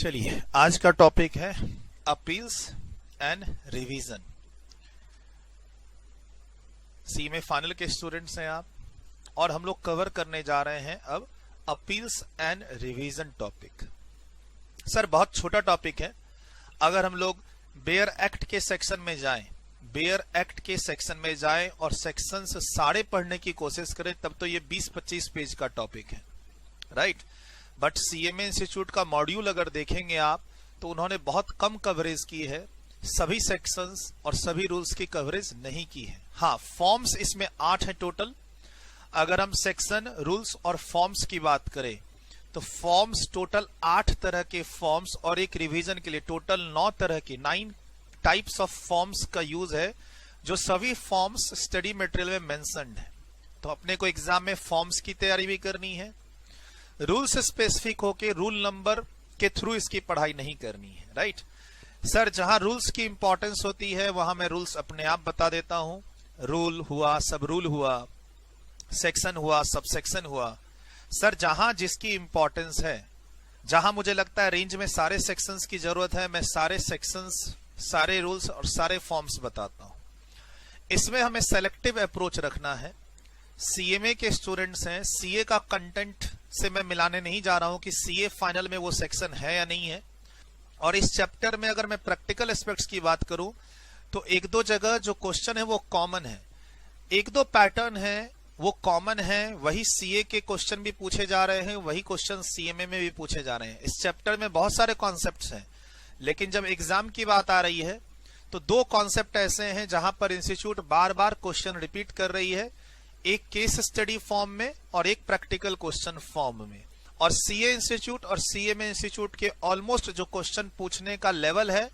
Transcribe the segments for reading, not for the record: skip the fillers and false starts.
चलिए आज का टॉपिक है appeals and revision. CMA final के स्टूडेंट्स हैं आप, और हम लोग कवर करने जा रहे हैं अब appeals and revision topic. Sir बहुत छोटा टॉपिक है। अगर हम लोग बेयर एक्ट के सेक्शन में जाएं, बेयर एक्ट के सेक्शन में जाएं और सेक्शंस सारे पढ़ने की कोशिश करें, तब तो ये 20-25 पेज का टॉपिक है, राइट। बट सीएमए इंस्टीट्यूट का मॉड्यूल अगर देखेंगे आप, तो उन्होंने बहुत कम कवरेज की है, सभी सेक्शंस और सभी रूल्स की कवरेज नहीं की है। हाँ, फॉर्म्स इसमें 8 हैं टोटल। अगर हम सेक्शन, रूल्स और फॉर्म्स की बात करें, तो फॉर्म्स टोटल 8 तरह के फॉर्म्स और एक रिवीजन के लिए टोटल 9 तरह के 9 टाइप्स ऑफ फॉर्म्स का यूज है, जो सभी फॉर्म्स स्टडी मटेरियल में मेंशन्ड है। तो अपने को एग्जाम में फॉर्म्स की तैयारी भी करनी है, रूल्स स्पेसिफिक होके रूल नंबर के थ्रू इसकी पढ़ाई नहीं करनी है, राइट। सर जहां रूल्स की इंपॉर्टेंस होती है वहां मैं रूल्स अपने आप बता देता हूं। रूल हुआ, सब रूल हुआ, सेक्शन हुआ, सब सेक्शन हुआ। सर जहां जिसकी इंपॉर्टेंस है, जहां मुझे लगता है रेंज में सारे सेक्शंस की जरूरत है, मैं सारे सेक्शंस, सारे रूल्स और सारे फॉर्म्स बताता हूं। इसमें हमें सेलेक्टिव अप्रोच रखना है। सीएमए के स्टूडेंट्स हैं, सीए का कंटेंट से मैं मिलाने नहीं जा रहा हूं कि सीए फाइनल में वो सेक्शन है या नहीं है। और इस चैप्टर में अगर मैं प्रैक्टिकल एस्पेक्ट्स की बात करूं, तो एक दो जगह जो क्वेश्चन है वो कॉमन है, एक दो पैटर्न है वो कॉमन है। वही सीए के क्वेश्चन भी पूछे जा रहे हैं, वही क्वेश्चन सीएमए में भी पूछे जा रहे हैं। इस चैप्टर में बहुत सारे कॉन्सेप्ट्स हैं, लेकिन जब एग्जाम की बात आ रही है तो दो कॉन्सेप्ट ऐसे हैं जहां पर इंस्टीट्यूट बार बार क्वेश्चन रिपीट कर रही है, एक केस स्टडी फॉर्म में और एक प्रैक्टिकल क्वेश्चन फॉर्म में। और सीए इंस्टीट्यूट और सीएमए इंस्टीट्यूट के ऑलमोस्ट जो क्वेश्चन पूछने का लेवल है,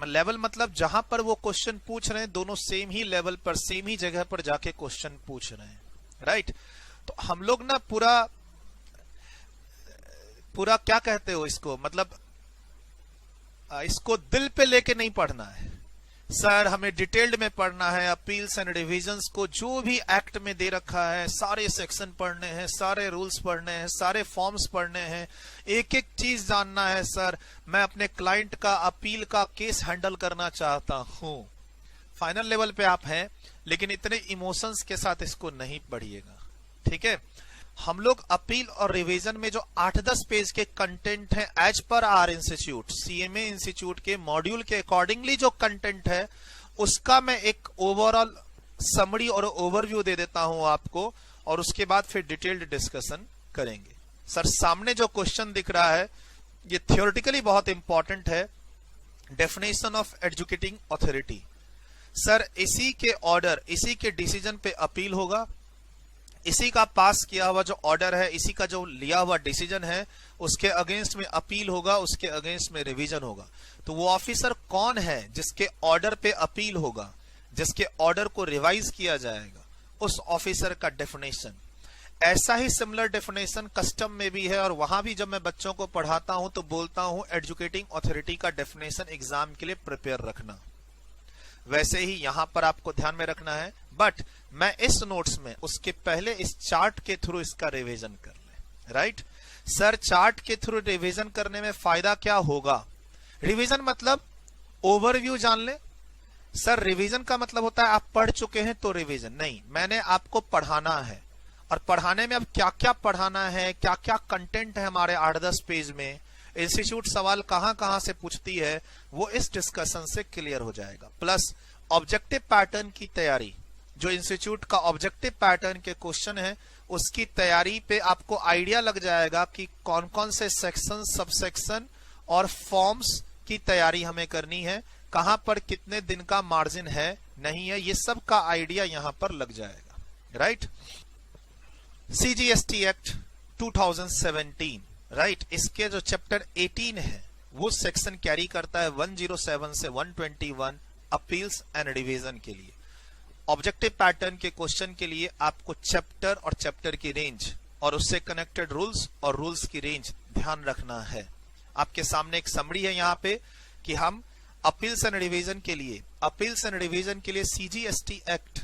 लेवल मतलब जहां पर वो क्वेश्चन पूछ रहे हैं, दोनों सेम ही लेवल पर, सेम ही जगह पर जाके क्वेश्चन पूछ रहे हैं, राइट। तो हम लोग ना पूरा क्या कहते हो इसको, मतलब इसको दिल पे लेके नहीं पढ़ना है। सर हमें डिटेल्ड में पढ़ना है, अपील्स एंड रिवीजन्स को जो भी एक्ट में दे रखा है, सारे सेक्शन पढ़ने हैं, सारे रूल्स पढ़ने हैं, सारे फॉर्म्स पढ़ने हैं, एक एक चीज जानना है। सर मैं अपने क्लाइंट का अपील का केस हैंडल करना चाहता हूं। फाइनल लेवल पे आप हैं, लेकिन इतने इमोशंस के साथ इसको नहीं पढ़िएगा, ठीक है। हम लोग अपील और रिवीजन में जो 8-10 पेज के कंटेंट हैं, as per our institute, CMA institute के मॉड्यूल के अकॉर्डिंगली जो कंटेंट है, उसका मैं एक ओवरऑल समरी और ओवरव्यू दे देता हूं आपको, और उसके बाद फिर डिटेल्ड डिस्कशन करेंगे। सर सामने जो क्वेश्चन दिख रहा है ये थियोरेटिकली बहुत इंपॉर्टेंट है, definition of educating authority. Sir इसी के ऑर्डर, इसी के डिसीजन पे अपील होगा, इसी का पास किया हुआ जो ऑर्डर है, इसी का जो लिया हुआ डिसीजन है, उसके अगेंस्ट में अपील होगा, उसके अगेंस्ट में रिवीजन होगा। तो वो ऑफिसर कौन है जिसके ऑर्डर पे अपील होगा, जिसके ऑर्डर को रिवाइज किया जाएगा, उस ऑफिसर का डेफिनेशन। ऐसा ही सिमिलर डेफिनेशन कस्टम में भी है, और वहां भी जब मैं बच्चों को पढ़ाता हूं तो बोलता हूं एजुकेटिंग अथॉरिटी का डेफिनेशन एग्जाम के लिए प्रिपेयर रखना। वैसे ही यहां पर आपको ध्यान में रखना है, बट मैं इस नोट्स में उसके पहले इस चार्ट के थ्रू इसका रिवीजन कर ले, राइट। सर चार्ट के थ्रू रिवीजन करने में फायदा क्या होगा? रिवीजन मतलब ओवरव्यू जान ले। सर रिवीजन का मतलब होता है आप पढ़ चुके हैं तो रिवीजन नहीं, मैंने आपको पढ़ाना है, और पढ़ाने में अब क्या क्या पढ़ाना है, क्या क्या कंटेंट है हमारे 8-10 पेज में, इंस्टीट्यूट सवाल कहां कहां से पूछती है, वो इस डिस्कशन से क्लियर हो जाएगा। प्लस ऑब्जेक्टिव पैटर्न की तैयारी, जो इंस्टीट्यूट का ऑब्जेक्टिव पैटर्न के क्वेश्चन है, उसकी तैयारी पे आपको आइडिया लग जाएगा कि कौन कौन से सेक्शन, सब सेक्शन और फॉर्म्स की तैयारी हमें करनी है, कहां पर कितने दिन का मार्जिन है, नहीं है, ये सब का आइडिया यहां पर लग जाएगा, राइट। सीजीएसटी एक्ट 2017, राइट, इसके जो चैप्टर 18 है वो सेक्शन कैरी करता है 107 से 121 अपील्स एंड रिवीजन के लिए। ऑब्जेक्टिव पैटर्न के क्वेश्चन के लिए आपको चैप्टर और चैप्टर की रेंज और उससे कनेक्टेड रूल्स और रूल्स की रेंज ध्यान रखना है। आपके सामने एक समरी है यहाँ पे कि हम अपील्स एंड रिवीजन के लिए CGST act,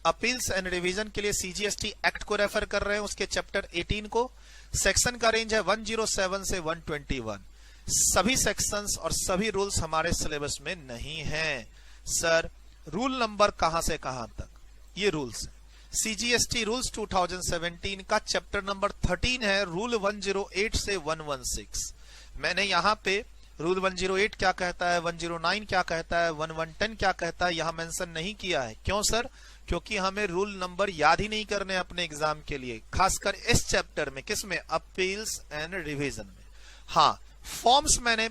appeals and revision के लिए सीजीएसटी एक्ट को रेफर कर रहे हैं, उसके चैप्टर 18 को। सेक्शन का रेंज है 107 से 121। सभी सेक्शंस और सभी रूल्स हमारे सिलेबस में नहीं हैं। सर रूल नंबर कहां से कहां तक? ये रूल्स सीजीएसटी रूल्स 2017 का चैप्टर नंबर 13 है, रूल 108 से 116। मैंने यहां पे रूल 108 क्या कहता है, 109 क्या कहता है, 1110 क्या कहता है, यहां मेंशन नहीं किया है। क्यों सर? क्योंकि हमें रूल नंबर याद ही नहीं करने अपने एग्जाम के लिए, खासकर इस चैप्टर में। किसमें? अपील्स एंड रिवीजन में। हाँ, फॉर्म्स मैंने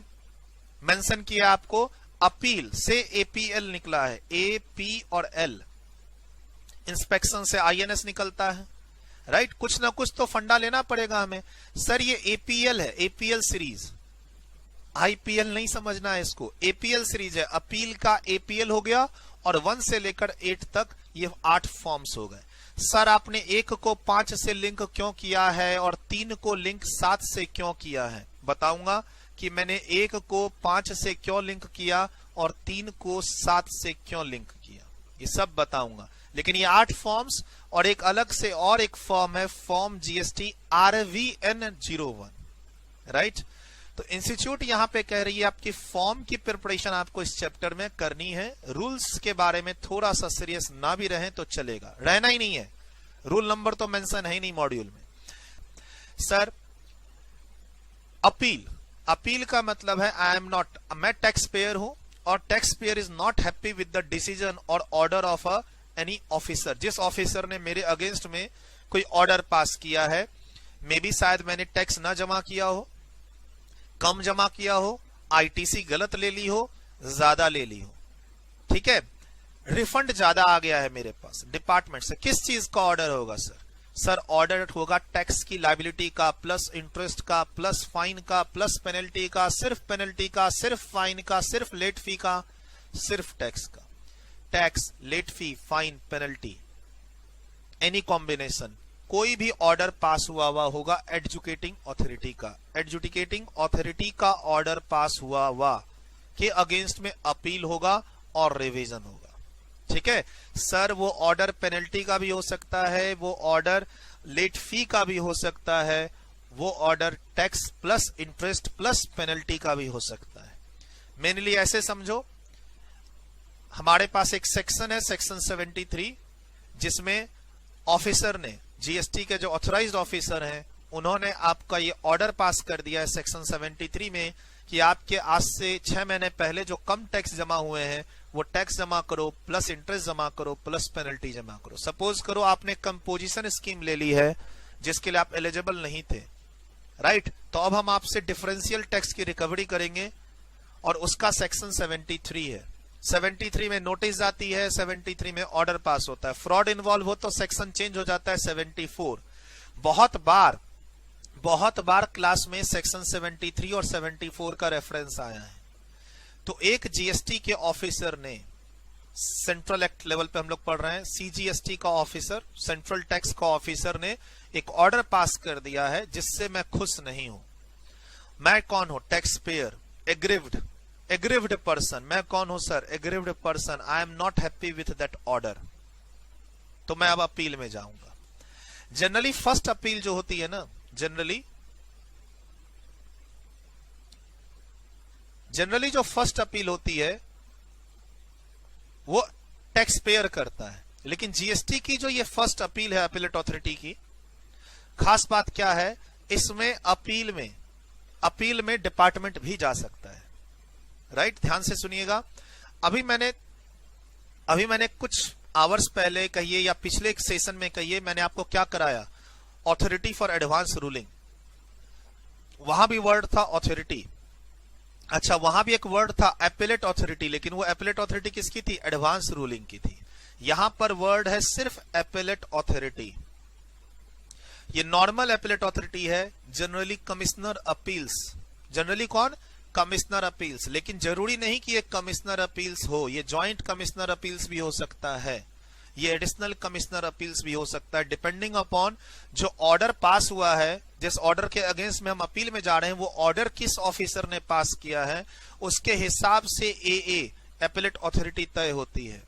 मेंशन किया आपको। अपील से एपीएल निकला है, ए पी और एल। इंस्पेक्शन से आईएनएस निकलता है, राइट। कुछ ना कुछ तो फंडा लेना पड़ेगा हमें। सर ये एपीएल है, एपीएल सीरीज, आईपीएल नहीं समझना है इसको। एपीएल सीरीज है, अपील का एपीएल हो गया, और 1 से लेकर 8 तक ये 8 फॉर्म्स हो गए। सर आपने 1 को 5 से लिंक क्यों किया है और 3 को लिंक 7 से क्यों किया है? बताऊंगा कि मैंने 1 को 5 से क्यों लिंक किया और 3 को 7 से क्यों लिंक किया, ये सब बताऊंगा। लेकिन ये 8 फॉर्म्स, और एक अलग से और एक फॉर्म है, फॉर्म जीएसटी RVN01, राइट। तो इंस्टीट्यूट यहां पे कह रही है आपकी फॉर्म की प्रिपरेशन आपको इस चैप्टर में करनी है। रूल्स के बारे में थोड़ा सा सीरियस ना भी रहें तो चलेगा, रहना ही नहीं है। रूल नंबर तो मेंशन है ही नहीं मॉड्यूल में। सर अपील, अपील का मतलब है आई एम नॉट, मैं टैक्स पेयर हूं और tax payer is not happy with the decision और ऑर्डर ऑफ एनी ऑफिसर। जिस ऑफिसर ने मेरे अगेंस्ट में कोई ऑर्डर पास किया है, मे बी शायद मैंने टैक्स ना जमा किया हो, कम जमा किया हो, आईटीसी गलत ले ली हो, ज्यादा ले ली हो, ठीक है, रिफंड ज्यादा आ गया है मेरे पास डिपार्टमेंट से। किस चीज का ऑर्डर होगा सर? सर ऑर्डर होगा टैक्स की लायबिलिटी का, प्लस इंटरेस्ट का, प्लस फाइन का, प्लस पेनल्टी का, सिर्फ पेनल्टी का, सिर्फ फाइन का, सिर्फ लेट फी का, सिर्फ टैक्स का। Tax, late fee, fine, penalty, any combination, कोई भी ऑर्डर पास हुआ होगा एडजुकेटिंग अथॉरिटी का, एडजुडिकेटिंग अथॉरिटी का ऑर्डर पास हुआ के अगेंस्ट में अपील होगा और रिवीजन होगा, ठीक है। सर वो ऑर्डर पेनल्टी का भी हो सकता है, वो ऑर्डर लेट फी का भी हो सकता है, वो order tax plus interest plus penalty का भी हो सकता है। मेनली ऐसे समझो, हमारे पास एक सेक्शन है, सेक्शन 73, जिसमें ऑफिसर ने, जीएसटी के जो ऑथराइज्ड ऑफिसर हैं, उन्होंने आपका ये ऑर्डर पास कर दिया है सेक्शन 73 में कि आपके आज से 6 महीने पहले जो कम टैक्स जमा हुए हैं वो टैक्स जमा करो, प्लस इंटरेस्ट जमा करो, प्लस पेनल्टी जमा करो। सपोज करो आपने कंपोजिशन स्कीम ले ली है जिसके लिए आप एलिजिबल नहीं थे, राइट। तो अब हम आपसे डिफरेंशियल टैक्स की रिकवरी करेंगे और उसका सेक्शन 73 है। 73 में नोटिस आती है, 73 में ऑर्डर पास होता है। फ्रॉड इन्वॉल्व हो तो सेक्शन चेंज हो जाता है 74। बहुत बार क्लास में सेक्शन 73 और 74 का रेफरेंस आया है। तो एक जीएसटी के ऑफिसर ने, सेंट्रल एक्ट लेवल पे हम लोग पढ़ रहे हैं, सीजीएसटी का ऑफिसर, सेंट्रल टैक्स का ऑफिसर ने एक ऑर्डर पास कर दिया है जिससे मैं खुश नहीं हूं। मैं कौन हूं? Tax payer, aggrieved person. मैं कौन हूं sir? Aggrieved person. I am not happy with that order. तो मैं अब अपील में जाऊंगा। जनरली फर्स्ट अपील जो होती है ना, जनरली जो फर्स्ट अपील होती है वो टैक्स पेयर करता है। लेकिन जीएसटी की जो ये फर्स्ट अपील है अपीलेट अथॉरिटी की, खास बात क्या है, इसमें अपील में डिपार्टमेंट भी जा सकता है, राइट। ध्यान से सुनिएगा। अभी मैंने कुछ आवर्स पहले कहिए या पिछले एक सेशन में कहिए, मैंने आपको क्या कराया? Authority for advance ruling. वहां भी वर्ड था अथॉरिटी। अच्छा, वहां भी एक वर्ड था अपीलेट अथॉरिटी, लेकिन वो अपीलेट अथॉरिटी किसकी थी? एडवांस रूलिंग की थी। यहां पर वर्ड है सिर्फ अपीलेट अथॉरिटी। ये नॉर्मल अपीलेट अथॉरिटी है, जनरली कमिश्नर अपील्स। जनरली कौन? Commissioner appeals. लेकिन जरूरी नहीं कि ये कमिश्नर अपील्स हो, ये ज्वाइंट कमिश्नर अपील्स भी हो सकता है, ये एडिशनल कमिश्नर अपील्स भी हो सकता है, डिपेंडिंग अपॉन जो ऑर्डर पास हुआ है, जिस ऑर्डर के अगेंस्ट में हम अपील में जा रहे हैं, वो ऑर्डर किस ऑफिसर ने पास किया है, उसके हिसाब से एए अपीलेट अथॉरिटी तय होती है।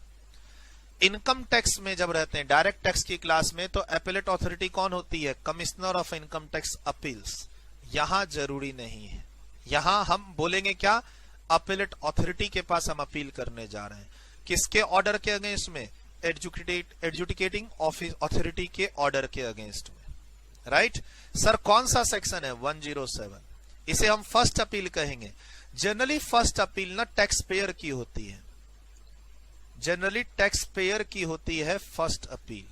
इनकम टैक्स में जब रहते हैं, डायरेक्ट टैक्स की क्लास में, तो अपीलेट अथॉरिटी कौन होती है? Commissioner of income tax appeals. यहां जरूरी नहीं है, यहां हम बोलेंगे क्या, अपीलेट अथॉरिटी के पास हम अपील करने जा रहे हैं। किसके ऑर्डर के अगेंस्ट में, एडजुडिकेटिंग ऑफिस अथॉरिटी के ऑर्डर के अगेंस्ट में, राइट। सर कौन सा सेक्शन है, 107, इसे हम फर्स्ट अपील कहेंगे। जनरली फर्स्ट अपील ना टैक्स पेयर की होती है, जनरली टैक्स पेयर की होती है फर्स्ट अपील।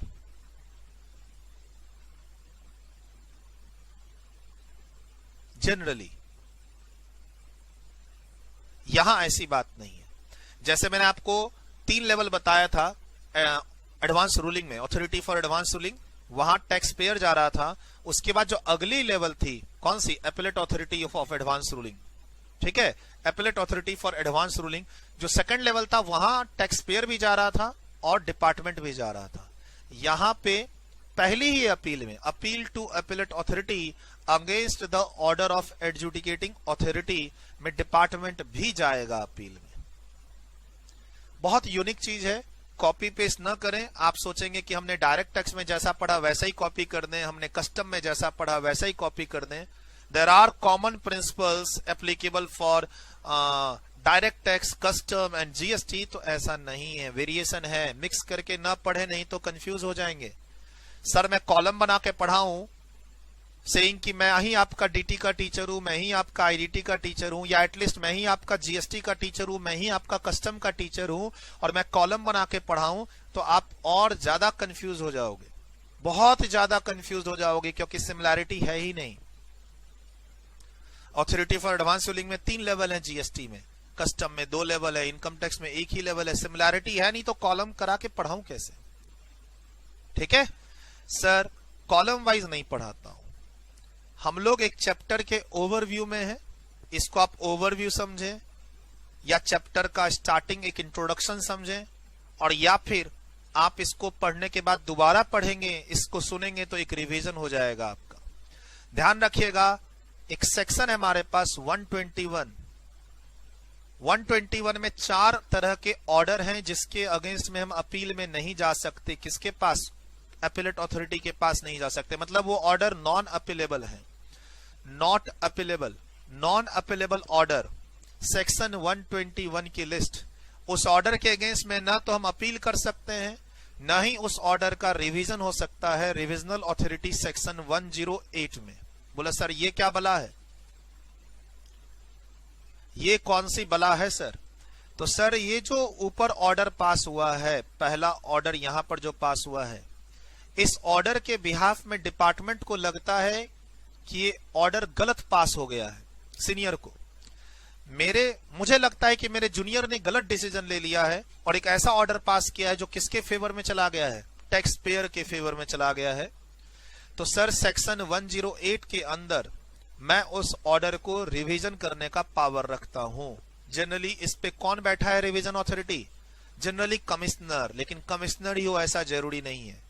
जनरली यहां ऐसी बात नहीं है। जैसे मैंने आपको 3 लेवल बताया था एडवांस रूलिंग में, अथॉरिटी फॉर एडवांस रूलिंग, वहां टैक्स पेयर जा रहा था। उसके बाद जो अगली लेवल थी कौन सी, appellate authority of advance ruling, ठीक है, appellate authority for advance ruling. जो सेकंड लेवल था वहां टैक्स पेयर भी जा रहा था और डिपार्टमेंट भी जा रहा था। यहां पे पहली ही अपील में, appeal to appellate authority against the order of adjudicating authority में डिपार्टमेंट भी जाएगा अपील में। बहुत यूनिक चीज है, कॉपी पेस्ट न करें। आप सोचेंगे कि हमने डायरेक्ट टैक्स में जैसा पढ़ा वैसा ही कॉपी कर दें, हमने कस्टम में जैसा पढ़ा वैसा ही कॉपी कर दें। There are common principles applicable for direct tax, custom and GST. तो ऐसा नहीं है, वेरिएशन है। मिक्स करके ना पढ़े, नहीं तो कंफ्यूज हो जाएंगे। सर मैं कॉलम बना के पढ़ाऊं सेइंग कि मैं ही आपका डीटी का टीचर हूं, मैं ही आपका आईडीटी का टीचर हूं, या एटलीस्ट मैं ही आपका जीएसटी का टीचर हूं, मैं ही आपका कस्टम का टीचर हूं, और मैं कॉलम बना के पढ़ाऊं, तो आप और ज्यादा कंफ्यूज हो जाओगे, बहुत ज्यादा कंफ्यूज हो जाओगे, क्योंकि सिमिलैरिटी है ही नहीं। अथॉरिटी फॉर एडवांस रूलिंग में 3 लेवल है, जीएसटी में, कस्टम में 2 लेवल है, इनकम टैक्स में 1 ही लेवल है। सिमिलैरिटी है नहीं तो कॉलम करा के पढ़ाऊं कैसे, ठीक है। सर कॉलम वाइज नहीं पढ़ाता हूं, हम लोग एक चैप्टर के ओवरव्यू में है, इसको आप ओवरव्यू समझें, या चैप्टर का स्टार्टिंग एक इंट्रोडक्शन समझें, और या फिर आप इसको पढ़ने के बाद दोबारा पढ़ेंगे, इसको सुनेंगे तो एक रिवीजन हो जाएगा आपका। ध्यान रखिएगा, एक सेक्शन है हमारे पास 121 में 4 तरह के ऑर्डर हैं जिसके अगेंस्ट में हम अपील में नहीं जा सकते। किसके पास, अपीलेट अथॉरिटी के पास नहीं जा सकते, मतलब वो ऑर्डर नॉन अपीलेबल है, not appealable, non appealable order, section 121 की लिस्ट। उस ऑर्डर के अगेंस्ट में ना तो हम अपील कर सकते हैं, ना ही उस ऑर्डर का रिवीजन हो सकता है रिविजनल अथॉरिटी सेक्शन 108 में। बोला सर ये क्या बला है, ये कौन सी बला है सर? तो सर ये जो ऊपर ऑर्डर पास हुआ है, पहला ऑर्डर यहां पर जो पास हुआ है, इस ऑर्डर के बिहाफ में डिपार्टमेंट को लगता है कि ये ऑर्डर गलत पास हो गया है सीनियर को। मुझे लगता है कि मेरे जूनियर ने गलत डिसीजन ले लिया है और एक ऐसा ऑर्डर पास किया है जो किसके फेवर में चला गया है, टैक्स पेयर के फेवर में चला गया है। तो सर सेक्शन 108 के अंदर मैं उस ऑर्डर को रिवीजन करने का पावर रखता हूं। जनरली इस पे कौन बैठा है रिवीजन अथॉरिटी? जनरली कमिश्नर, लेकिन कमिश्नर ही हो ऐसा जरूरी नहीं है।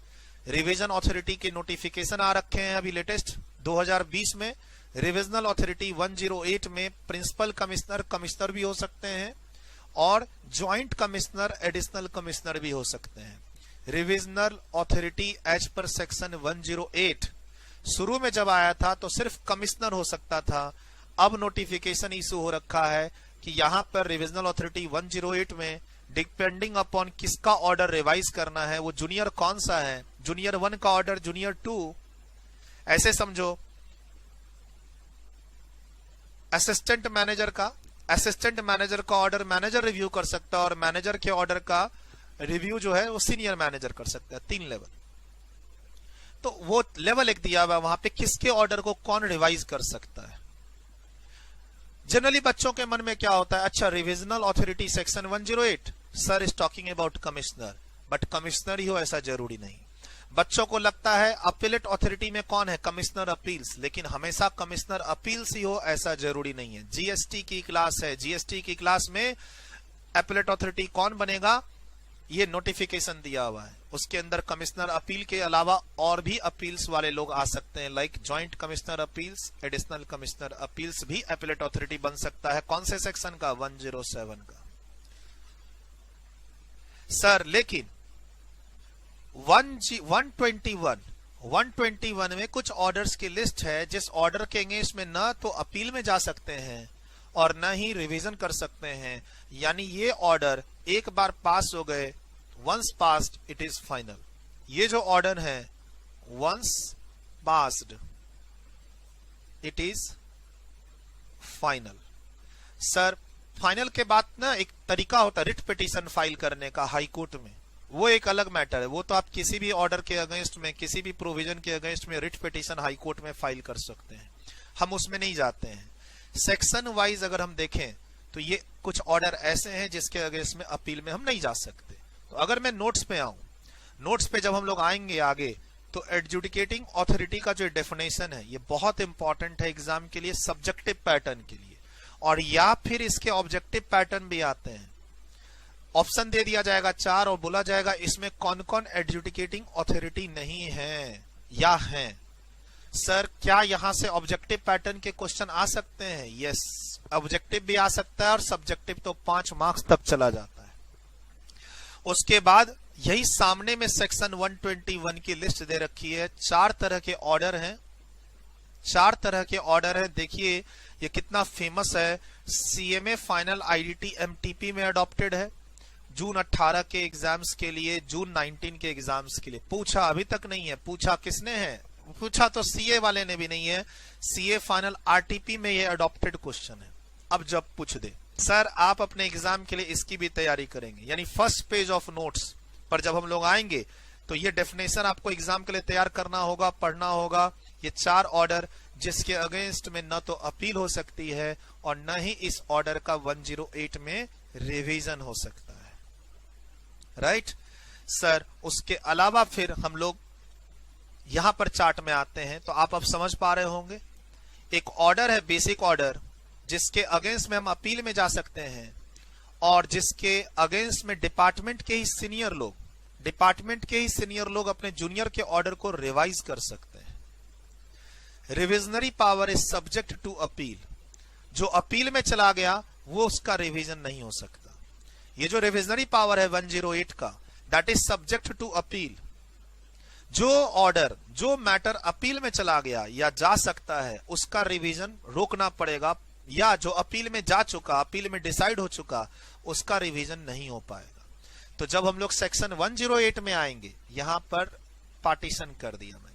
रिवीजन अथॉरिटी के नोटिफिकेशन आ रखे हैं अभी लेटेस्ट 2020 में। रिविजनल अथॉरिटी 108 में प्रिंसिपल कमिश्नर, कमिश्नर भी हो सकते हैं, और ज्वाइंट कमिश्नर, एडिशनल कमिश्नर भी हो सकते हैं। Revisional authority as per section 108 शुरू में जब आया था तो सिर्फ कमिश्नर हो सकता था। अब नोटिफिकेशन इशू हो रखा है कि यहां पर रिविजनल अथॉरिटी 108 में डिपेंडिंग अपॉन किसका ऑर्डर रिवाइज करना है, वो जूनियर कौन सा है, जूनियर 1 का ऑर्डर, जूनियर 2, ऐसे समझो। असिस्टेंट मैनेजर का ऑर्डर मैनेजर रिव्यू कर सकता है, और मैनेजर के ऑर्डर का रिव्यू जो है वो सीनियर मैनेजर कर सकता है। 3 लेवल। तो वो लेवल एक दिया हुआ, वहां पे किसके ऑर्डर को कौन रिवाइज कर सकता है। जनरली बच्चों के मन में क्या होता है, अच्छा revisional authority section 108 sir is talking about commissioner, but commissioner ही हो ऐसा जरूरी नहीं। बच्चों को लगता है अपीलेट अथॉरिटी में कौन है, कमिश्नर अपील्स, लेकिन हमेशा कमिश्नर अपील्स ही हो ऐसा जरूरी नहीं है। जीएसटी की क्लास है, जीएसटी की क्लास में अपीलेट अथॉरिटी कौन बनेगा ये नोटिफिकेशन दिया हुआ है। उसके अंदर कमिश्नर अपील के अलावा और भी अपील्स वाले लोग आ सकते हैं, like joint commissioner appeals, additional commissioner appeals भी अपीलेट अथॉरिटी बन सकता है। कौन से सेक्शन का? 107 का। सर लेकिन 121 में कुछ ऑर्डर्स की लिस्ट है जिस ऑर्डर के अगेंस्ट में ना तो अपील में जा सकते हैं और न ही रिवीजन कर सकते हैं। यानी ये ऑर्डर एक बार पास हो गए, once passed it is final. ये जो ऑर्डर है once passed it is final. Sir final के बाद ना एक तरीका होता है रिट पिटीशन फाइल करने का हाई कोर्ट में, वो एक अलग मैटर है। वो तो आप किसी भी ऑर्डर के अगेंस्ट में, किसी भी प्रोविजन के अगेंस्ट में रिट पिटीशन हाई कोर्ट में फाइल कर सकते हैं, हम उसमें नहीं जाते हैं। सेक्शन वाइज अगर हम देखें तो ये कुछ ऑर्डर ऐसे हैं जिसके अगेंस्ट में अपील में हम नहीं जा सकते। तो अगर मैं नोट्स पे आऊं, नोट्स पे जब हम लोग आएंगे आगे, तो एडजुडिकेटिंग ऑथोरिटी का जो डेफिनेशन है ये बहुत इंपॉर्टेंट है एग्जाम के लिए, सब्जेक्टिव पैटर्न के लिए, और या फिर इसके ऑब्जेक्टिव पैटर्न भी आते हैं। ऑप्शन दे दिया जाएगा 4 और बोला जाएगा इसमें कौन कौन एडजुडिकेटिंग ऑथोरिटी नहीं है या है। सर क्या यहां से ऑब्जेक्टिव पैटर्न के क्वेश्चन आ सकते हैं? यस, ऑब्जेक्टिव भी आ सकता है और सब्जेक्टिव तो 5 मार्क्स तक चला जाता है। उसके बाद यही सामने में सेक्शन 121 की लिस्ट दे रखी है। 4 तरह के ऑर्डर हैं, 4 तरह के ऑर्डर हैं। देखिए ये कितना फेमस है। सीएमए फाइनल आईडीटी एमटीपी में अडॉप्टेड है जून 18 के एग्जाम्स के लिए, जून 19 के एग्जाम्स के लिए। पूछा अभी तक नहीं है, पूछा किसने है? पूछा तो सीए वाले ने भी नहीं है। सीए फाइनल आरटीपी में ये अडॉप्टेड क्वेश्चन है। अब जब पूछ दे सर आप अपने एग्जाम के लिए इसकी भी तैयारी करेंगे, यानी फर्स्ट पेज ऑफ नोट्स पर जब हम लोग आएंगे तो ये डेफिनेशन आपको एग्जाम के लिए तैयार करना होगा, पढ़ना होगा। ये 4 ऑर्डर जिसके अगेंस्ट में न तो अपील हो सकती है और न ही इस ऑर्डर का 108 में रिवीजन हो सकता है। राइट सर, उसके अलावा फिर हम लोग यहां पर चार्ट में आते हैं तो आप अब समझ पा रहे होंगे। एक ऑर्डर है बेसिक ऑर्डर जिसके अगेंस्ट में हम अपील में जा सकते हैं और जिसके अगेंस्ट में डिपार्टमेंट के ही सीनियर लोग अपने जूनियर के ऑर्डर को रिवाइज कर सकते हैं। Revisionary power is subject to appeal. जो अपील में चला गया वो उसका रिवीजन नहीं हो सकता। ये जो रिविजनरी पावर है 108 का, that is subject to appeal. जो ऑर्डर, जो मैटर अपील में चला गया या जा सकता है उसका रिवीजन रोकना पड़ेगा, या जो अपील में जा चुका, अपील में डिसाइड हो चुका, उसका रिवीजन नहीं हो पाएगा। तो जब हम लोग सेक्शन 108 में आएंगे, यहां पर पार्टीशन कर दिया मैंने।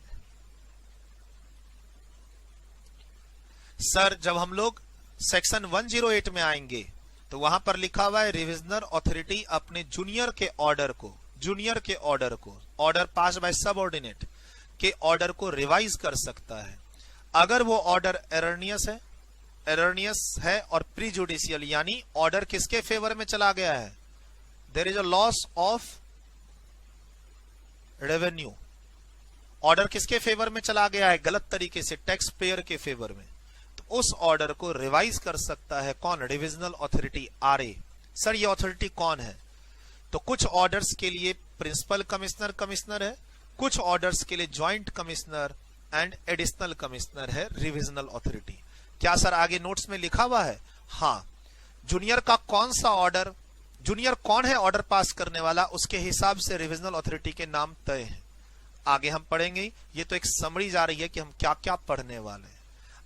सर जब हम लोग सेक्शन 108 में आएंगे तो वहां पर लिखा हुआ है रिविजनर अथॉरिटी अपने जूनियर के ऑर्डर को, ऑर्डर पास बाय सबऑर्डिनेट के ऑर्डर को रिवाइज कर सकता है अगर वो ऑर्डर एरर्नियस है और प्रीजुडिशियल, यानी ऑर्डर किसके फेवर में चला गया है? There is a loss of revenue. Order किसके फेवर में चला गया है? गलत तरीके से, टैक्स पेयर के फेवर में। तो उस ऑर्डर को रिवाइज कर सकता है कौन? Revisional authority RA. सर ये अथॉरिटी कौन है? तो कुछ ऑर्डर्स के लिए प्रिंसिपल कमिश्नर है, कुछ ऑर्डर्स के लिए joint commissioner and additional commissioner है रिविजनल अथॉरिटी। क्या सर आगे नोट्स में लिखा हुआ है? हाँ, जूनियर का कौन सा ऑर्डर, जूनियर कौन है ऑर्डर पास करने वाला, उसके हिसाब से रिविजनल अथॉरिटी के नाम तय है। आगे हम पढ़ेंगे। ये तो एक समरी जा रही है कि हम क्या क्या पढ़ने वाले हैं।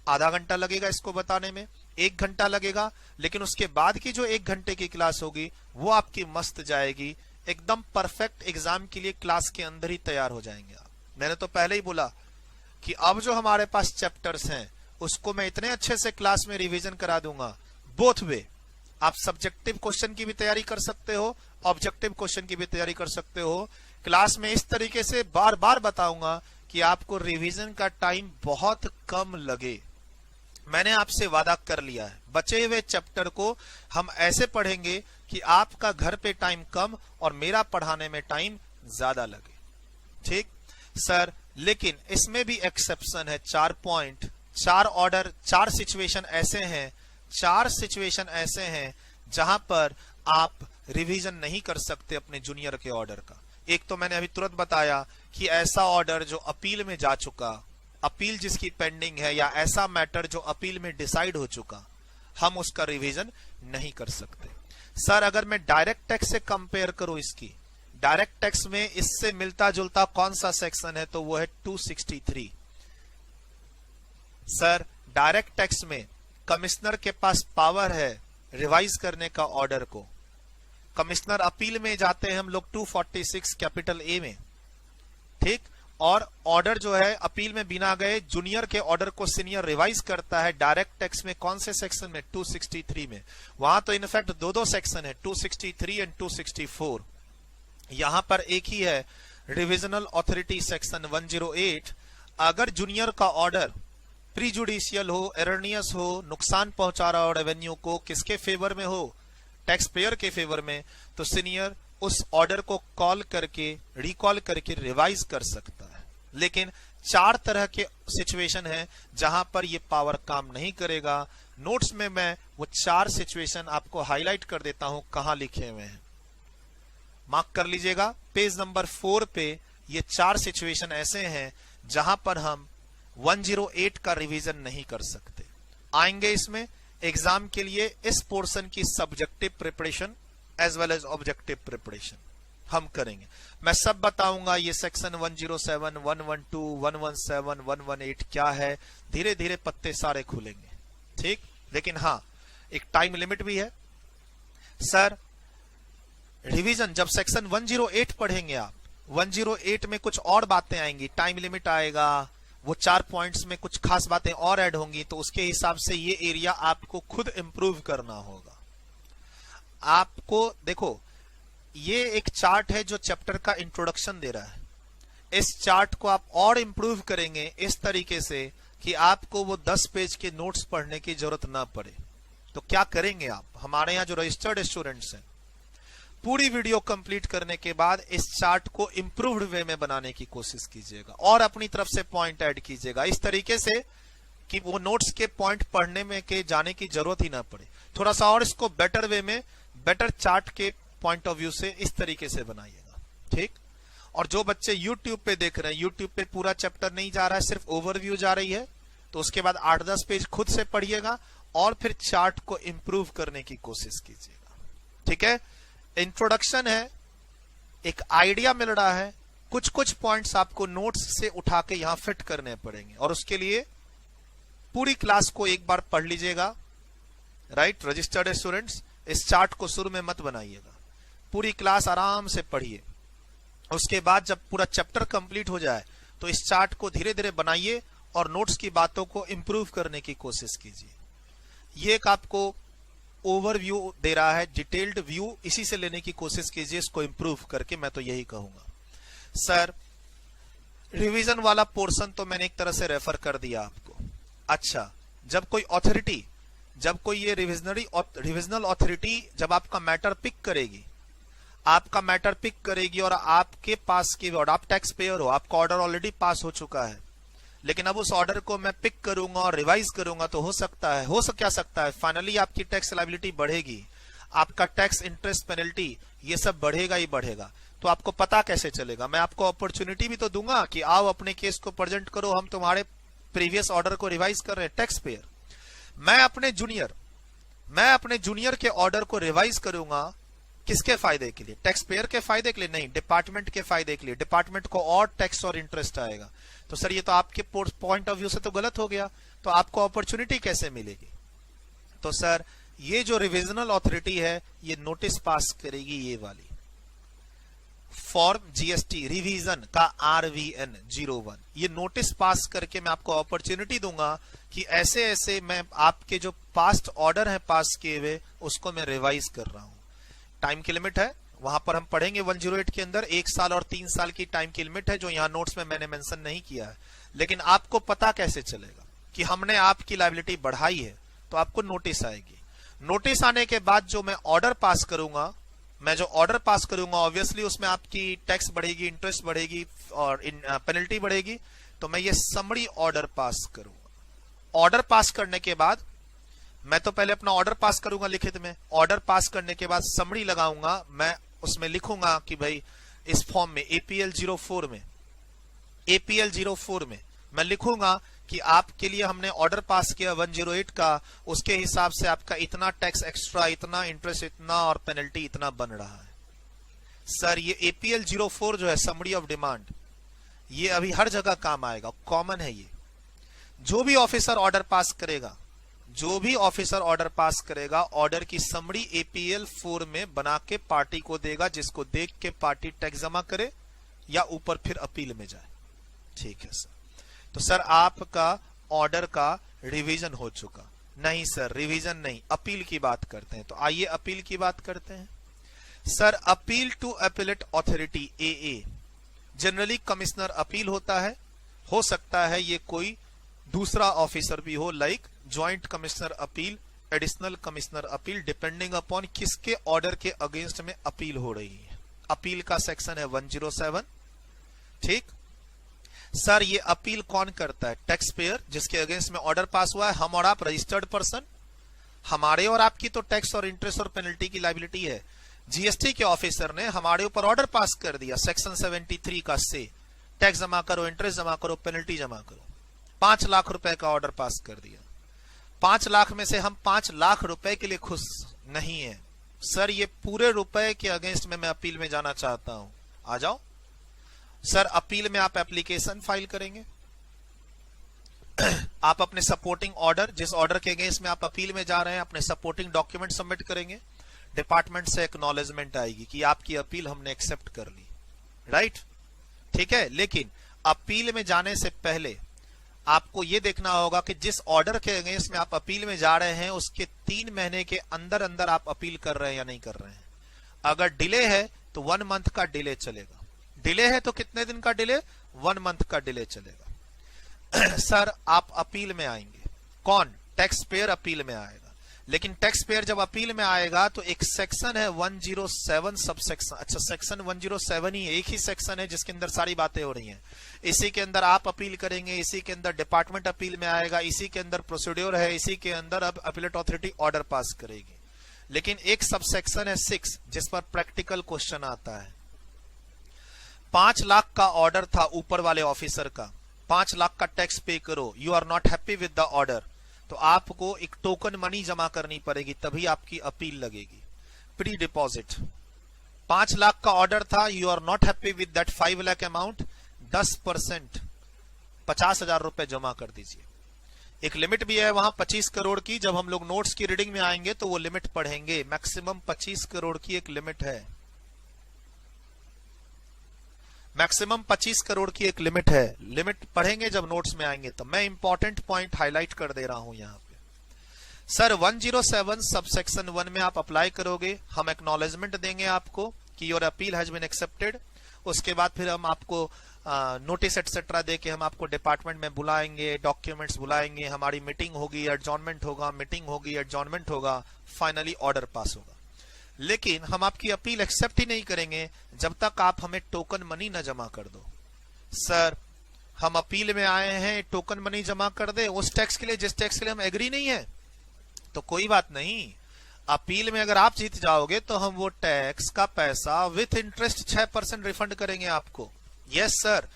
आधा घंटा लगेगा इसको बताने में, 1 घंटा लगेगा, लेकिन उसके बाद की जो 1 घंटे की क्लास होगी वो आपकी मस्त जाएगी। एकदम परफेक्ट एग्जाम के लिए क्लास के अंदर ही तैयार हो जाएंगे आप। मैंने तो पहले ही बोला कि अब जो हमारे पास चैप्टर्स हैं उसको मैं इतने अच्छे से क्लास में रिवीजन करा दूंगा, बोथ वे। आप सब्जेक्टिव क्वेश्चन की भी तैयारी कर सकते हो, ऑब्जेक्टिव क्वेश्चन की भी तैयारी कर सकते हो। क्लास में इस तरीके से बार बार बताऊंगा कि आपको रिवीजन का टाइम बहुत कम लगे। मैंने आपसे वादा कर लिया है, बचे हुए चैप्टर को हम ऐसे पढ़ेंगे कि आपका घर पे टाइम कम और मेरा पढ़ाने में टाइम ज्यादा लगे। ठीक सर, लेकिन इसमें भी एक्सेप्शन है। 4 पॉइंट, 4 ऑर्डर, 4 सिचुएशन ऐसे हैं जहां पर आप रिवीजन नहीं कर सकते अपने जूनियर के ऑर्डर का। एक तो मैंने अभी तुरंत बताया कि ऐसा ऑर्डर जो अपील में जा चुका, अपील जिसकी पेंडिंग है, या ऐसा मैटर जो अपील में डिसाइड हो चुका, हम उसका रिवीजन नहीं कर सकते। सर अगर मैं डायरेक्ट टैक्स से कंपेयर करूं, इसकी डायरेक्ट टैक्स में इससे मिलता जुलता कौन सा सेक्शन है? तो वो है 263। सर डायरेक्ट टैक्स में कमिश्नर के पास पावर है रिवाइज करने का ऑर्डर को। कमिश्नर अपील में जाते हैं हम लोग 246 कैपिटल ए में, ठीक, और ऑर्डर जो है अपील में बिना गए जूनियर के ऑर्डर को सीनियर रिवाइज करता है डायरेक्ट टैक्स में। कौन से सेक्शन में? 263 में। वहां तो इनफैक्ट दो सेक्शन है, 263 एंड 264। यहां पर एक ही है, रिविजनल अथॉरिटी सेक्शन 108। अगर जूनियर का ऑर्डर प्रीजुडिशियल हो, एरनियस हो, नुकसान पहुंचा रहा हो रेवेन्यू को, किसके फेवर में हो? टैक्स पेयर के फेवर में, तो सीनियर उस ऑर्डर को कॉल करके रिकॉल करके रिवाइज कर सकता है। लेकिन 4 तरह के सिचुएशन है जहां पर ये पावर काम नहीं करेगा। नोट्स में मैं वो 4 सिचुएशन आपको हाईलाइट कर देता हूं, कहां लिखे हुए हैं, मार्क कर लीजिएगा। पेज नंबर 4 पे ये 4 सिचुएशन ऐसे हैं जहां पर हम 108 का रिवीजन नहीं कर सकते। आएंगे इसमें एग्जाम के लिए इस पोर्शन की subjective preparation as well as objective preparation हम करेंगे। मैं सब बताऊंगा, ये सेक्शन 107, 112, 117, 118 क्या है, धीरे धीरे पत्ते सारे खुलेंगे, ठीक। लेकिन हाँ, एक टाइम लिमिट भी है। सर रिवीजन जब सेक्शन 108 पढ़ेंगे आप, 108 में कुछ और बातें आएंगी, टाइम लिमिट आएगा, वो 4 पॉइंट्स में कुछ खास बातें और ऐड होंगी, तो उसके हिसाब से ये एरिया आपको खुद इंप्रूव करना होगा। आपको देखो, ये एक चार्ट है जो चैप्टर का इंट्रोडक्शन दे रहा है। इस चार्ट को आप और इंप्रूव करेंगे इस तरीके से कि आपको वो 10 पेज के नोट्स पढ़ने की जरूरत ना पड़े। तो क्या करेंगे आप? हमारे यहाँ जो रजिस्टर्ड स्टूडेंट्स हैं, पूरी वीडियो कंप्लीट करने के बाद इस चार्ट को इंप्रूव्ड वे में बनाने की कोशिश कीजिएगा और अपनी तरफ से पॉइंट ऐड कीजिएगा इस तरीके से कि वो नोट्स के पॉइंट पढ़ने में के जाने की जरूरत ही ना पड़े। थोड़ा सा और इसको बेटर वे में, बेटर चार्ट के पॉइंट ऑफ व्यू से इस तरीके से बनाइएगा, ठीक। और जो बच्चे YouTube पे देख रहे हैं, YouTube पे पूरा चैप्टर नहीं जा रहा है, सिर्फ ओवरव्यू जा रही है, तो उसके बाद 8-10 पेज खुद से पढ़िएगा और फिर चार्ट को इंप्रूव करने की कोशिश कीजिएगा, ठीक है। इंट्रोडक्शन है, एक आइडिया मिल रहा है, कुछ कुछ पॉइंट्स आपको नोट्स से उठा के यहां फिट करने पड़ेंगे और उसके लिए पूरी क्लास को एक बार पढ़ लीजिएगा, राइट। रजिस्टर्ड स्टूडेंट्स, इस चार्ट को शुरू में मत बनाइएगा, पूरी क्लास आराम से पढ़िए। उसके बाद जब पूरा चैप्टर कंप्लीट हो जाए तो इस चार्ट को धीरे धीरे बनाइए और नोट्स की बातों को इंप्रूव करने की कोशिश कीजिए। ये एक आपको ओवरव्यू दे रहा है, डिटेल्ड व्यू इसी से लेने की कोशिश कीजिए इसको इंप्रूव करके, मैं तो यही कहूंगा। सर रिवीजन वाला पोर्शन तो मैंने एक तरह से रेफर कर दिया आपको। अच्छा, जब कोई अथॉरिटी, जब कोई ये रिविजनल अथॉरिटी जब आपका मैटर पिक करेगी, आपका मैटर पिक करेगी और आपके पास की ऑर्डर, आप टैक्स पेयर हो, आपका ऑर्डर ऑलरेडी पास हो चुका है, लेकिन अब उस ऑर्डर को मैं पिक करूंगा और रिवाइज करूंगा, तो क्या सकता है फाइनली आपकी टैक्स लायबिलिटी बढ़ेगी, आपका टैक्स इंटरेस्ट पेनल्टी ये सब बढ़ेगा ही बढ़ेगा। तो आपको पता कैसे चलेगा? मैं आपको अपॉर्चुनिटी भी तो दूंगा कि आओ अपने केस को प्रेजेंट करो, हम तुम्हारे प्रीवियस ऑर्डर को रिवाइज कर रहे हैं। टैक्स पेयर, मैं अपने जूनियर के ऑर्डर को रिवाइज करूंगा, किसके फायदे के लिए? टैक्स पेयर के फायदे के लिए नहीं, डिपार्टमेंट के फायदे के लिए। डिपार्टमेंट को और टैक्स और इंटरेस्ट आएगा। तो सर ये तो आपके पॉइंट ऑफ व्यू से तो गलत हो गया, तो आपको अपॉर्चुनिटी कैसे मिलेगी? तो सर ये जो रिविजनल अथॉरिटी है ये नोटिस पास करेगी, ये वाली फॉर्म जीएसटी रिवीजन का RVN 01, ये नोटिस पास करके मैं आपको अपॉर्चुनिटी दूंगा कि ऐसे ऐसे मैं आपके जो पास्ट ऑर्डर है पास किए हुए उसको मैं रिवाइज कर रहा हूं। टाइम की लिमिट है, वहां पर हम पढ़ेंगे 108 के अंदर 1 साल और 3 साल की टाइम की लिमिट है, जो यहां नोट्स में मैंने मेंशन नहीं किया है। लेकिन आपको पता कैसे चलेगा कि हमने आपकी लायबिलिटी बढ़ाई है? तो आपको नोटिस आएगी। नोटिस आने के बाद जो मैं ऑर्डर पास करूंगा, ऑब्वियसली उसमें आपकी टैक्स बढ़ेगी, इंटरेस्ट बढ़ेगी और पेनल्टी बढ़ेगी, तो मैं ये समरी ऑर्डर पास करूंगा। ऑर्डर पास करने के बाद मैं तो पहले अपना ऑर्डर पास करूंगा लिखित में, ऑर्डर पास करने के बाद समरी लगाऊंगा, मैं उसमें लिखूंगा कि भाई इस फॉर्म में APL 04 में मैं लिखूंगा कि आपके लिए हमने ऑर्डर पास किया 108 का, उसके हिसाब से आपका इतना टैक्स एक्स्ट्रा, इतना इंटरेस्ट इतना और पेनल्टी इतना बन रहा है। सर ये APL 04 जो है समरी ऑफ डिमांड, ये अभी हर जगह काम आएगा, कॉमन है ये। जो भी ऑफिसर ऑर्डर पास करेगा, जो भी ऑफिसर ऑर्डर पास करेगा, ऑर्डर की समरी एपीएल 4 में बना के पार्टी को देगा, जिसको देख के पार्टी टैक्स जमा करे या ऊपर फिर अपील में जाए। ठीक है सर। तो सर आपका ऑर्डर का रिवीजन हो चुका? नहीं सर, रिवीजन नहीं, अपील की बात करते हैं। तो आइए अपील की बात करते हैं। Sir appeal to appellate authority AA, generally commissioner appeal होता है, हो सकता है ये कोई दूसरा ऑफिसर भी हो, like joint commissioner appeal, additional commissioner appeal, depending upon किसके ऑर्डर के अगेंस्ट में अपील हो रही है। अपील का सेक्शन है 107। ठीक सर, ये अपील कौन करता है? टैक्स पेयर, जिसके अगेंस्ट में ऑर्डर पास हुआ है। हम और आप रजिस्टर्ड पर्सन, हमारे और आपकी तो टैक्स और इंटरेस्ट और पेनल्टी की लायबिलिटी है। जीएसटी के ऑफिसर ने हमारे ऊपर ऑर्डर पास कर दिया सेक्शन 73 का से, टैक्स जमा करो, इंटरेस्ट जमा करो, पेनल्टी जमा करो। 5 लाख रुपए का ऑर्डर पास कर दिया। 5 लाख में से हम 5 लाख रुपए के लिए खुश नहीं है। सर ये पूरे रुपए के अगेंस्ट में मैं अपील में जाना चाहता हूं, आ जाओ। सर अपील में आप एप्लीकेशन फाइल करेंगे, आप अपने सपोर्टिंग ऑर्डर, जिस ऑर्डर के अगेंस्ट में आप अपील में जा रहे हैं, अपने सपोर्टिंग डॉक्यूमेंट सबमिट करेंगे। डिपार्टमेंट से एक्नॉलेजमेंट आएगी कि आपकी अपील हमने एक्सेप्ट कर ली, राइट? ठीक है। लेकिन अपील में जाने से पहले आपको यह देखना होगा कि जिस ऑर्डर के अगेंस्ट में आप अपील में जा रहे हैं उसके 3 महीने के अंदर अंदर आप अपील कर रहे हैं या नहीं कर रहे हैं। अगर डिले है तो 1 मंथ का डिले चलेगा। डिले है तो कितने दिन का डिले? 1 मंथ का डिले चलेगा। सर आप अपील में आएंगे, कौन? टैक्स पेयर अपील में आएगा। लेकिन टैक्स पेयर जब अपील में आएगा तो एक सेक्शन है 107 सब सेक्शन, अच्छा सेक्शन 107 ही एक ही सेक्शन है जिसके अंदर सारी बातें हो रही हैं। इसी के अंदर आप अपील करेंगे, इसी के अंदर डिपार्टमेंट अपील में आएगा, इसी के अंदर प्रोसीड्योर है, इसी के अंदर अब अपीलेट अथॉरिटी ऑर्डर पास करेगी। लेकिन एक सब सेक्शन है 6 जिस पर प्रैक्टिकल क्वेश्चन आता है। 5 लाख का ऑर्डर था ऊपर वाले ऑफिसर का, 5 लाख का टैक्स पे करो, you are not happy with the order, तो आपको एक टोकन मनी जमा करनी पड़ेगी, तभी आपकी अपील लगेगी। प्री डिपॉजिट 5 लाख का ऑर्डर था, you are not happy with that 5 lakh amount, 10% 50,000 रुपए जमा कर दीजिए। एक लिमिट भी है वहां 25 करोड़ की। जब हम लोग नोट्स की रीडिंग में आएंगे तो वो लिमिट पढ़ेंगे। मैक्सिमम 25 करोड़ की एक लिमिट है, मैक्सिमम 25 करोड़ की एक लिमिट है। लिमिट पढ़ेंगे जब नोट्स में आएंगे। तो मैं इंपॉर्टेंट पॉइंट हाईलाइट कर दे रहा हूं यहां पे। सर 107 सब सेक्शन 1 में आप अप्लाई करोगे, हम एक्नॉलेजमेंट देंगे आपको कि your appeal has been accepted. उसके बाद फिर हम आपको नोटिस एटसेट्रा दे के हम आपको डिपार्टमेंट में बुलाएंगे, डॉक्यूमेंट्स बुलाएंगे, हमारी मीटिंग होगी, एडजॉर्नमेंट होगा, मीटिंग होगी, एडजॉर्नमेंट होगा, फाइनली ऑर्डर पास होगा। लेकिन हम आपकी अपील एक्सेप्ट ही नहीं करेंगे जब तक आप हमें टोकन मनी न जमा कर दो। सर हम अपील में आए हैं, टोकन मनी जमा कर दे उस टैक्स के लिए जिस टैक्स के लिए हम एग्री नहीं है, तो कोई बात नहीं। अपील में अगर आप जीत जाओगे तो हम वो टैक्स का पैसा विथ इंटरेस्ट 6% रिफंड करेंगे आपको। यस सर,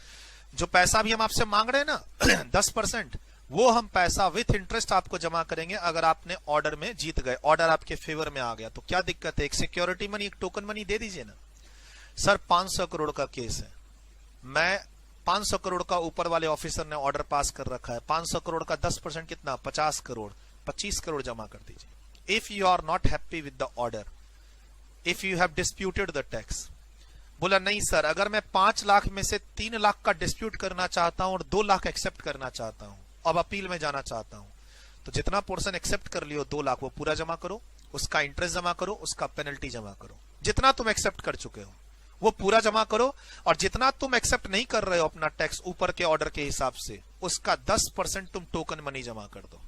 जो पैसा भी हम आपसे मांग रहे हैं ना 10%, वो हम पैसा विथ इंटरेस्ट आपको जमा करेंगे अगर आपने ऑर्डर में जीत गए, ऑर्डर आपके फेवर में आ गया। तो क्या दिक्कत है, एक सिक्योरिटी मनी, एक टोकन मनी दे दीजिए ना। सर 500 करोड़ का केस है, मैं 500 करोड़ का ऊपर वाले ऑफिसर ने ऑर्डर पास कर रखा है, 500 करोड़ का 10% कितना, 50 करोड़, 25 करोड़ जमा कर दीजिए। If you are not happy with the order, if you have disputed the tax. बोला नहीं सर, अगर मैं 5 लाख में से 3 लाख का डिस्प्यूट करना चाहता हूं और 2 लाख एक्सेप्ट करना चाहता हूं, अब अपील में जाना चाहता हूं, तो जितना पोर्शन एक्सेप्ट कर लियो 2 लाख वो पूरा जमा करो, उसका इंटरेस्ट जमा करो, उसका पेनल्टी जमा करो। जितना तुम एक्सेप्ट कर चुके हो वो पूरा जमा करो, और जितना तुम एक्सेप्ट नहीं कर रहे हो अपना टैक्स ऊपर के ऑर्डर के हिसाब से, उसका 10% तुम टोकन मनी जमा कर दो।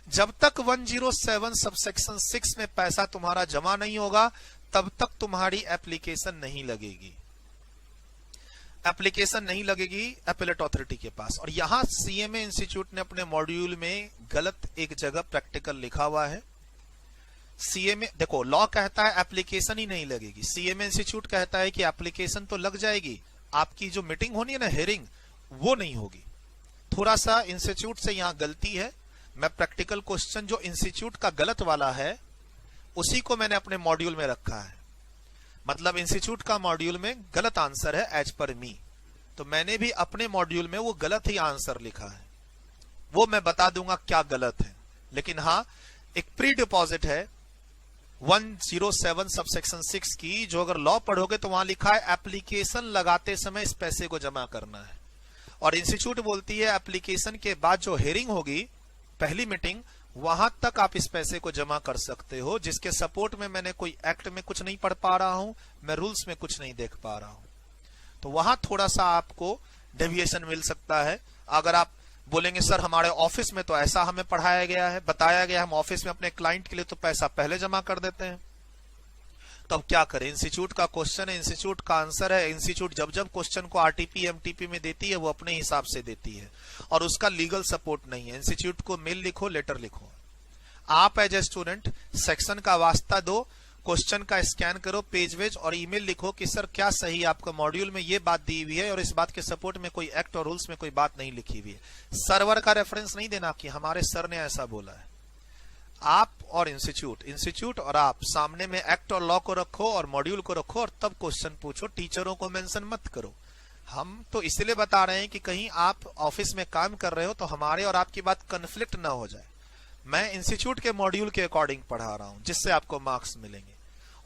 जब तक 107 सबसेक्शन 6 में पैसा तुम्हारा जमा नहीं होगा तब तक तुम्हारी एप्लीकेशन नहीं लगेगी, एप्लीकेशन नहीं लगेगी अपीलेट अथॉरिटी के पास। और यहां सीएमए इंस्टीट्यूट ने अपने मॉड्यूल में गलत एक जगह प्रैक्टिकल लिखा हुआ है। सीएमए देखो, लॉ कहता है एप्लीकेशन ही नहीं लगेगी, सीएमए इंस्टीट्यूट कहता है कि एप्लीकेशन तो लग जाएगी, आपकी जो मीटिंग होनी है ना, हियरिंग, वो नहीं होगी। थोड़ा सा इंस्टीट्यूट से यहां गलती है। मैं प्रैक्टिकल क्वेश्चन जो इंस्टीट्यूट का गलत वाला है उसी को मैंने अपने मॉड्यूल में रखा है, मतलब इंस्टीट्यूट का मॉड्यूल में गलत आंसर है एज पर मी, तो मैंने भी अपने मॉड्यूल में वो गलत ही आंसर लिखा है। वो मैं बता दूंगा क्या गलत है, लेकिन हाँ, एक प्री डिपॉजिट है 107 सबसेक्शन 6 की, जो अगर लॉ पढ़ोगे तो वहां लिखा है एप्लीकेशन लगाते समय इस पैसे को जमा करना है। और इंस्टीट्यूट बोलती है एप्लीकेशन के बाद जो हेयरिंग होगी, पहली मीटिंग, वहां तक आप इस पैसे को जमा कर सकते हो, जिसके सपोर्ट में मैंने कोई एक्ट में कुछ नहीं पढ़ पा रहा हूं, मैं रूल्स में कुछ नहीं देख पा रहा हूं। तो वहां थोड़ा सा आपको डेविएशन मिल सकता है। अगर आप बोलेंगे सर हमारे ऑफिस में तो ऐसा हमें पढ़ाया गया है, बताया गया, हम ऑफिस में अपने क्लाइंट के लिए तो पैसा पहले जमा कर देते हैं, तो अब क्या करें? इंस्टीट्यूट का क्वेश्चन है, इंस्टीट्यूट का आंसर है। इंस्टीट्यूट जब जब क्वेश्चन को आरटीपी एमटीपी में देती है वो अपने हिसाब से देती है और उसका लीगल सपोर्ट नहीं है। इंस्टीट्यूट को मेल लिखो, लेटर लिखो, आप एज ए स्टूडेंट सेक्शन का वास्ता दो, क्वेश्चन का स्कैन करो, पेज वेज और ईमेल लिखो कि सर क्या सही आपका मॉड्यूल में ये बात दी हुई है और इस बात के सपोर्ट में कोई एक्ट और रूल्स में कोई बात नहीं लिखी हुई है। सर्वर का रेफरेंस नहीं देना कि हमारे सर ने ऐसा बोला है। आप और इंस्टीट्यूट और आप सामने में एक्ट और लॉ को रखो और मॉड्यूल को रखो और तब क्वेश्चन पूछो, टीचरों को मेंशन मत करो। हम तो इसलिए बता रहे हैं कि कहीं आप ऑफिस में काम कर रहे हो तो हमारे और आपकी बात कन्फ्लिक्ट ना हो जाए। मैं इंस्टीट्यूट के मॉड्यूल के अकॉर्डिंग पढ़ा रहा हूं जिससे आपको मार्क्स मिलेंगे,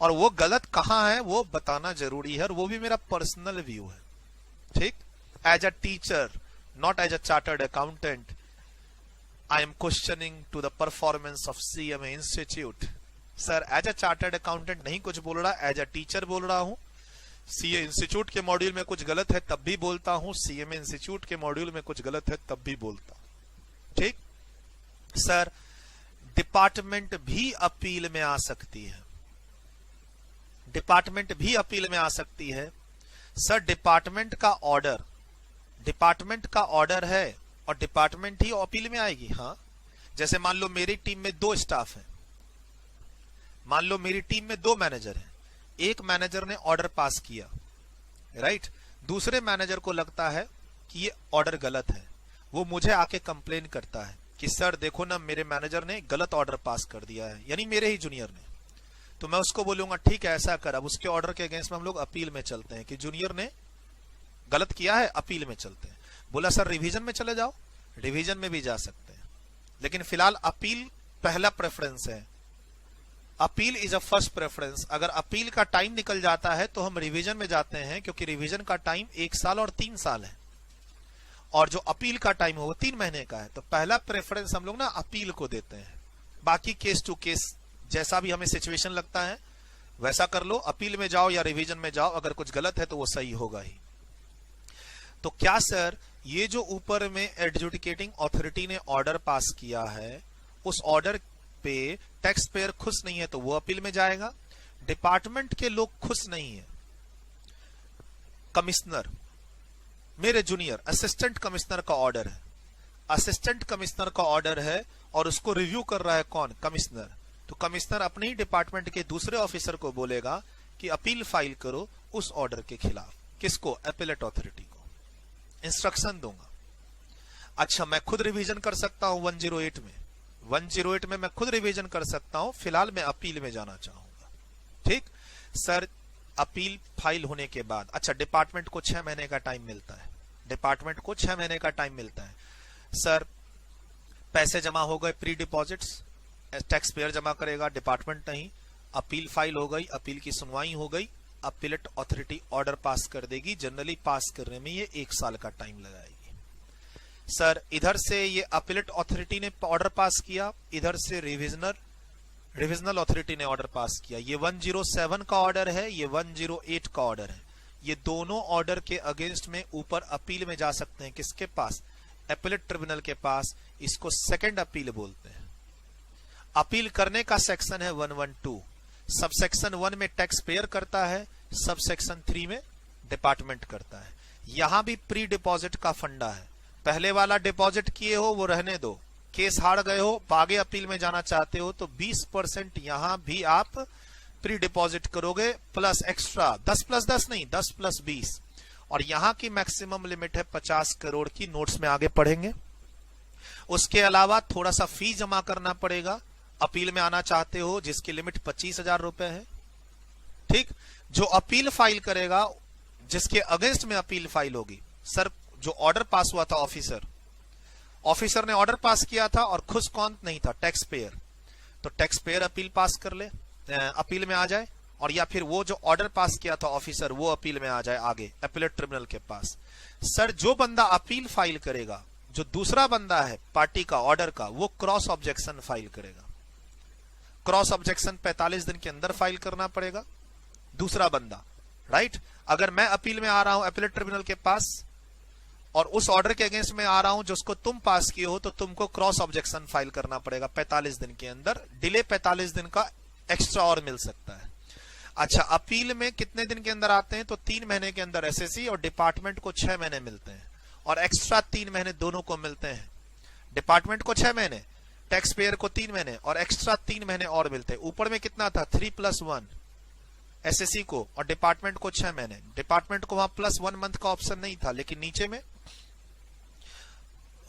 और वो गलत कहां है वो बताना जरूरी है, और वो भी मेरा पर्सनल व्यू है। ठीक, as a teacher, not as a chartered accountant, I am questioning to the performance of CMA Institute. Sir as a chartered accountant नहीं कुछ बोल रहा, एज अ टीचर बोल रहा हूं। सीए इंस्टीट्यूट के मॉड्यूल में कुछ गलत है तब भी बोलता हूं, सीएमए इंस्टीट्यूट के मॉड्यूल में कुछ गलत है तब भी बोलता हूं। ठीक सर, डिपार्टमेंट भी अपील में आ सकती है, डिपार्टमेंट भी अपील में आ सकती है। सर डिपार्टमेंट का ऑर्डर है और डिपार्टमेंट ही अपील में आएगी। हाँ, जैसे मान लो मेरी टीम में 2 स्टाफ है, मान लो मेरी टीम में 2 मैनेजर हैं, एक मैनेजर ने ऑर्डर पास किया, राइट, दूसरे मैनेजर को लगता है कि ये ऑर्डर गलत है, वो मुझे आके कंप्लेन करता है कि सर देखो ना मेरे मैनेजर ने गलत ऑर्डर पास कर दिया है, यानी मेरे ही जूनियर ने। तो मैं उसको बोलूंगा ठीक है ऐसा कर, अब उसके ऑर्डर के अगेंस्ट में हम लोग अपील में चलते हैं कि जूनियर ने गलत किया है, अपील में चलते हैं। बोला सर रिवीजन में चले जाओ, रिवीजन में भी जा सकते हैं, लेकिन फिलहाल अपील पहला प्रेफरेंस है। Appeal is a first preference. अगर अपील का टाइम निकल जाता है तो हम रिवीजन में जाते हैं, क्योंकि रिवीजन का टाइम 1 साल और 3 साल है, और जो अपील का टाइम होगा 3 महीने का है। तो पहला प्रेफरेंस हम लोग ना अपील को देते हैं, बाकी केस टू केस जैसा भी हमें सिचुएशन लगता है वैसा कर लो, अपील में जाओ या रिवीजन में जाओ, अगर कुछ गलत है तो वो सही होगा ही। तो क्या सर ये जो ऊपर में एडजुडिकेटिंग अथॉरिटी ने ऑर्डर पास किया है, उस ऑर्डर पे टैक्स पेयर खुश नहीं है तो वो अपील में जाएगा? डिपार्टमेंट के लोग खुश नहीं है, कमिश्नर, मेरे जूनियर असिस्टेंट कमिश्नर का ऑर्डर है, असिस्टेंट कमिश्नर का ऑर्डर है और उसको रिव्यू कर रहा है कौन? कमिश्नर। तो कमिश्नर अपने ही डिपार्टमेंट के दूसरे ऑफिसर को बोलेगा कि अपील फाइल करो उस ऑर्डर के खिलाफ। किसको? अपीलेट अथॉरिटी को इंस्ट्रक्शन दूंगा। अच्छा, मैं खुद रिवीजन कर सकता हूं 108 में, 108 में मैं खुद रिवीजन कर सकता हूं, फिलहाल मैं अपील में जाना चाहूंगा। ठीक सर, अपील फाइल होने के बाद, अच्छा डिपार्टमेंट को 6 महीने का टाइम मिलता है, डिपार्टमेंट को 6 महीने का टाइम मिलता है। सर पैसे जमा हो गए, प्री डिपॉजिट्स टैक्स पेयर जमा करेगा, डिपार्टमेंट नहीं। अपील फाइल हो गई, अपील की सुनवाई हो गई, अपीलेट अथॉरिटी ऑर्डर पास कर देगी। जनरली पास करने में ये 1 साल का टाइम लगाएगी। सर इधर से ये अपीलेट अथॉरिटी ने ऑर्डर पास किया, इधर से रिविजनल अथॉरिटी ने ऑर्डर पास किया। ये 107 का ऑर्डर है, ये 108 का ऑर्डर है। ये दोनों ऑर्डर के अगेंस्ट में ऊपर अपील में जा सकते हैं। किसके पास? अपीलेट ट्रिब्यूनल के पास। इसको सेकंड अपील बोलते हैं। अपील करने का सेक्शन है 112। सब सेक्शन 1 में टैक्स पेयर करता है, सब सेक्शन 3 में डिपार्टमेंट करता है। यहां भी प्री डिपॉजिट का फंडा है। पहले वाला डिपॉजिट किए हो वो रहने दो, केस हार गए हो, आगे अपील में जाना चाहते हो तो 20% यहां भी आप प्री डिपॉजिट करोगे, प्लस एक्स्ट्रा 10 + 10 नहीं, 10 + 20। और यहां की मैक्सिमम लिमिट है 50 करोड़ की, नोट्स में आगे पढ़ेंगे। उसके अलावा थोड़ा सा फी जमा करना पड़ेगा अपील में आना चाहते हो, जिसकी लिमिट 25,000 रुपए है। ठीक, जो अपील फाइल करेगा, जिसके अगेंस्ट में अपील फाइल होगी, सर जो ऑर्डर पास हुआ था ऑफिसर, ऑफिसर ने ऑर्डर पास किया था और खुश कौन नहीं था? Tax payer. तो टैक्स पेयर अपील पास कर ले, अपील में आ जाए, और या फिर वो जो ऑर्डर पास किया था ऑफिसर वो अपील में आ जाए आगे अपीलेट ट्रिब्यूनल के पास। सर जो बंदा अपील फाइल करेगा, जो दूसरा बंदा है पार्टी का ऑर्डर का, वो क्रॉस ऑब्जेक्शन फाइल करेगा। क्रॉस ऑब्जेक्शन 45 दिन के अंदर फाइल करना पड़ेगा। दूसरा बंदा, राइट? अगर मैं अपील में आ रहा हूं अपीलेट ट्रिब्यूनल के पास और उस ऑर्डर के अगेंस्ट में आ रहा हूं जिसको तुम पास किए हो, तो तुमको क्रॉस ऑब्जेक्शन फाइल करना पड़ेगा 45 दिन के अंदर। डिले 45 दिन का एक्स्ट्रा और मिल सकता है। अच्छा, अपील में कितने दिन के अंदर आते हैं? तो 3 महीने के अंदर एसएससी और डिपार्टमेंट को 6 महीने मिलते हैं, और एक्स्ट्रा 3 महीने दोनों को मिलते हैं। डिपार्टमेंट को 6 महीने, टैक्स पेयर को 3 महीने, और एक्स्ट्रा 3 महीने और मिलते हैं। ऊपर में कितना था? 3+1 एसएससी को, और डिपार्टमेंट को 6 महीने। डिपार्टमेंट को वहां +1 मंथ का ऑप्शन नहीं था, लेकिन नीचे में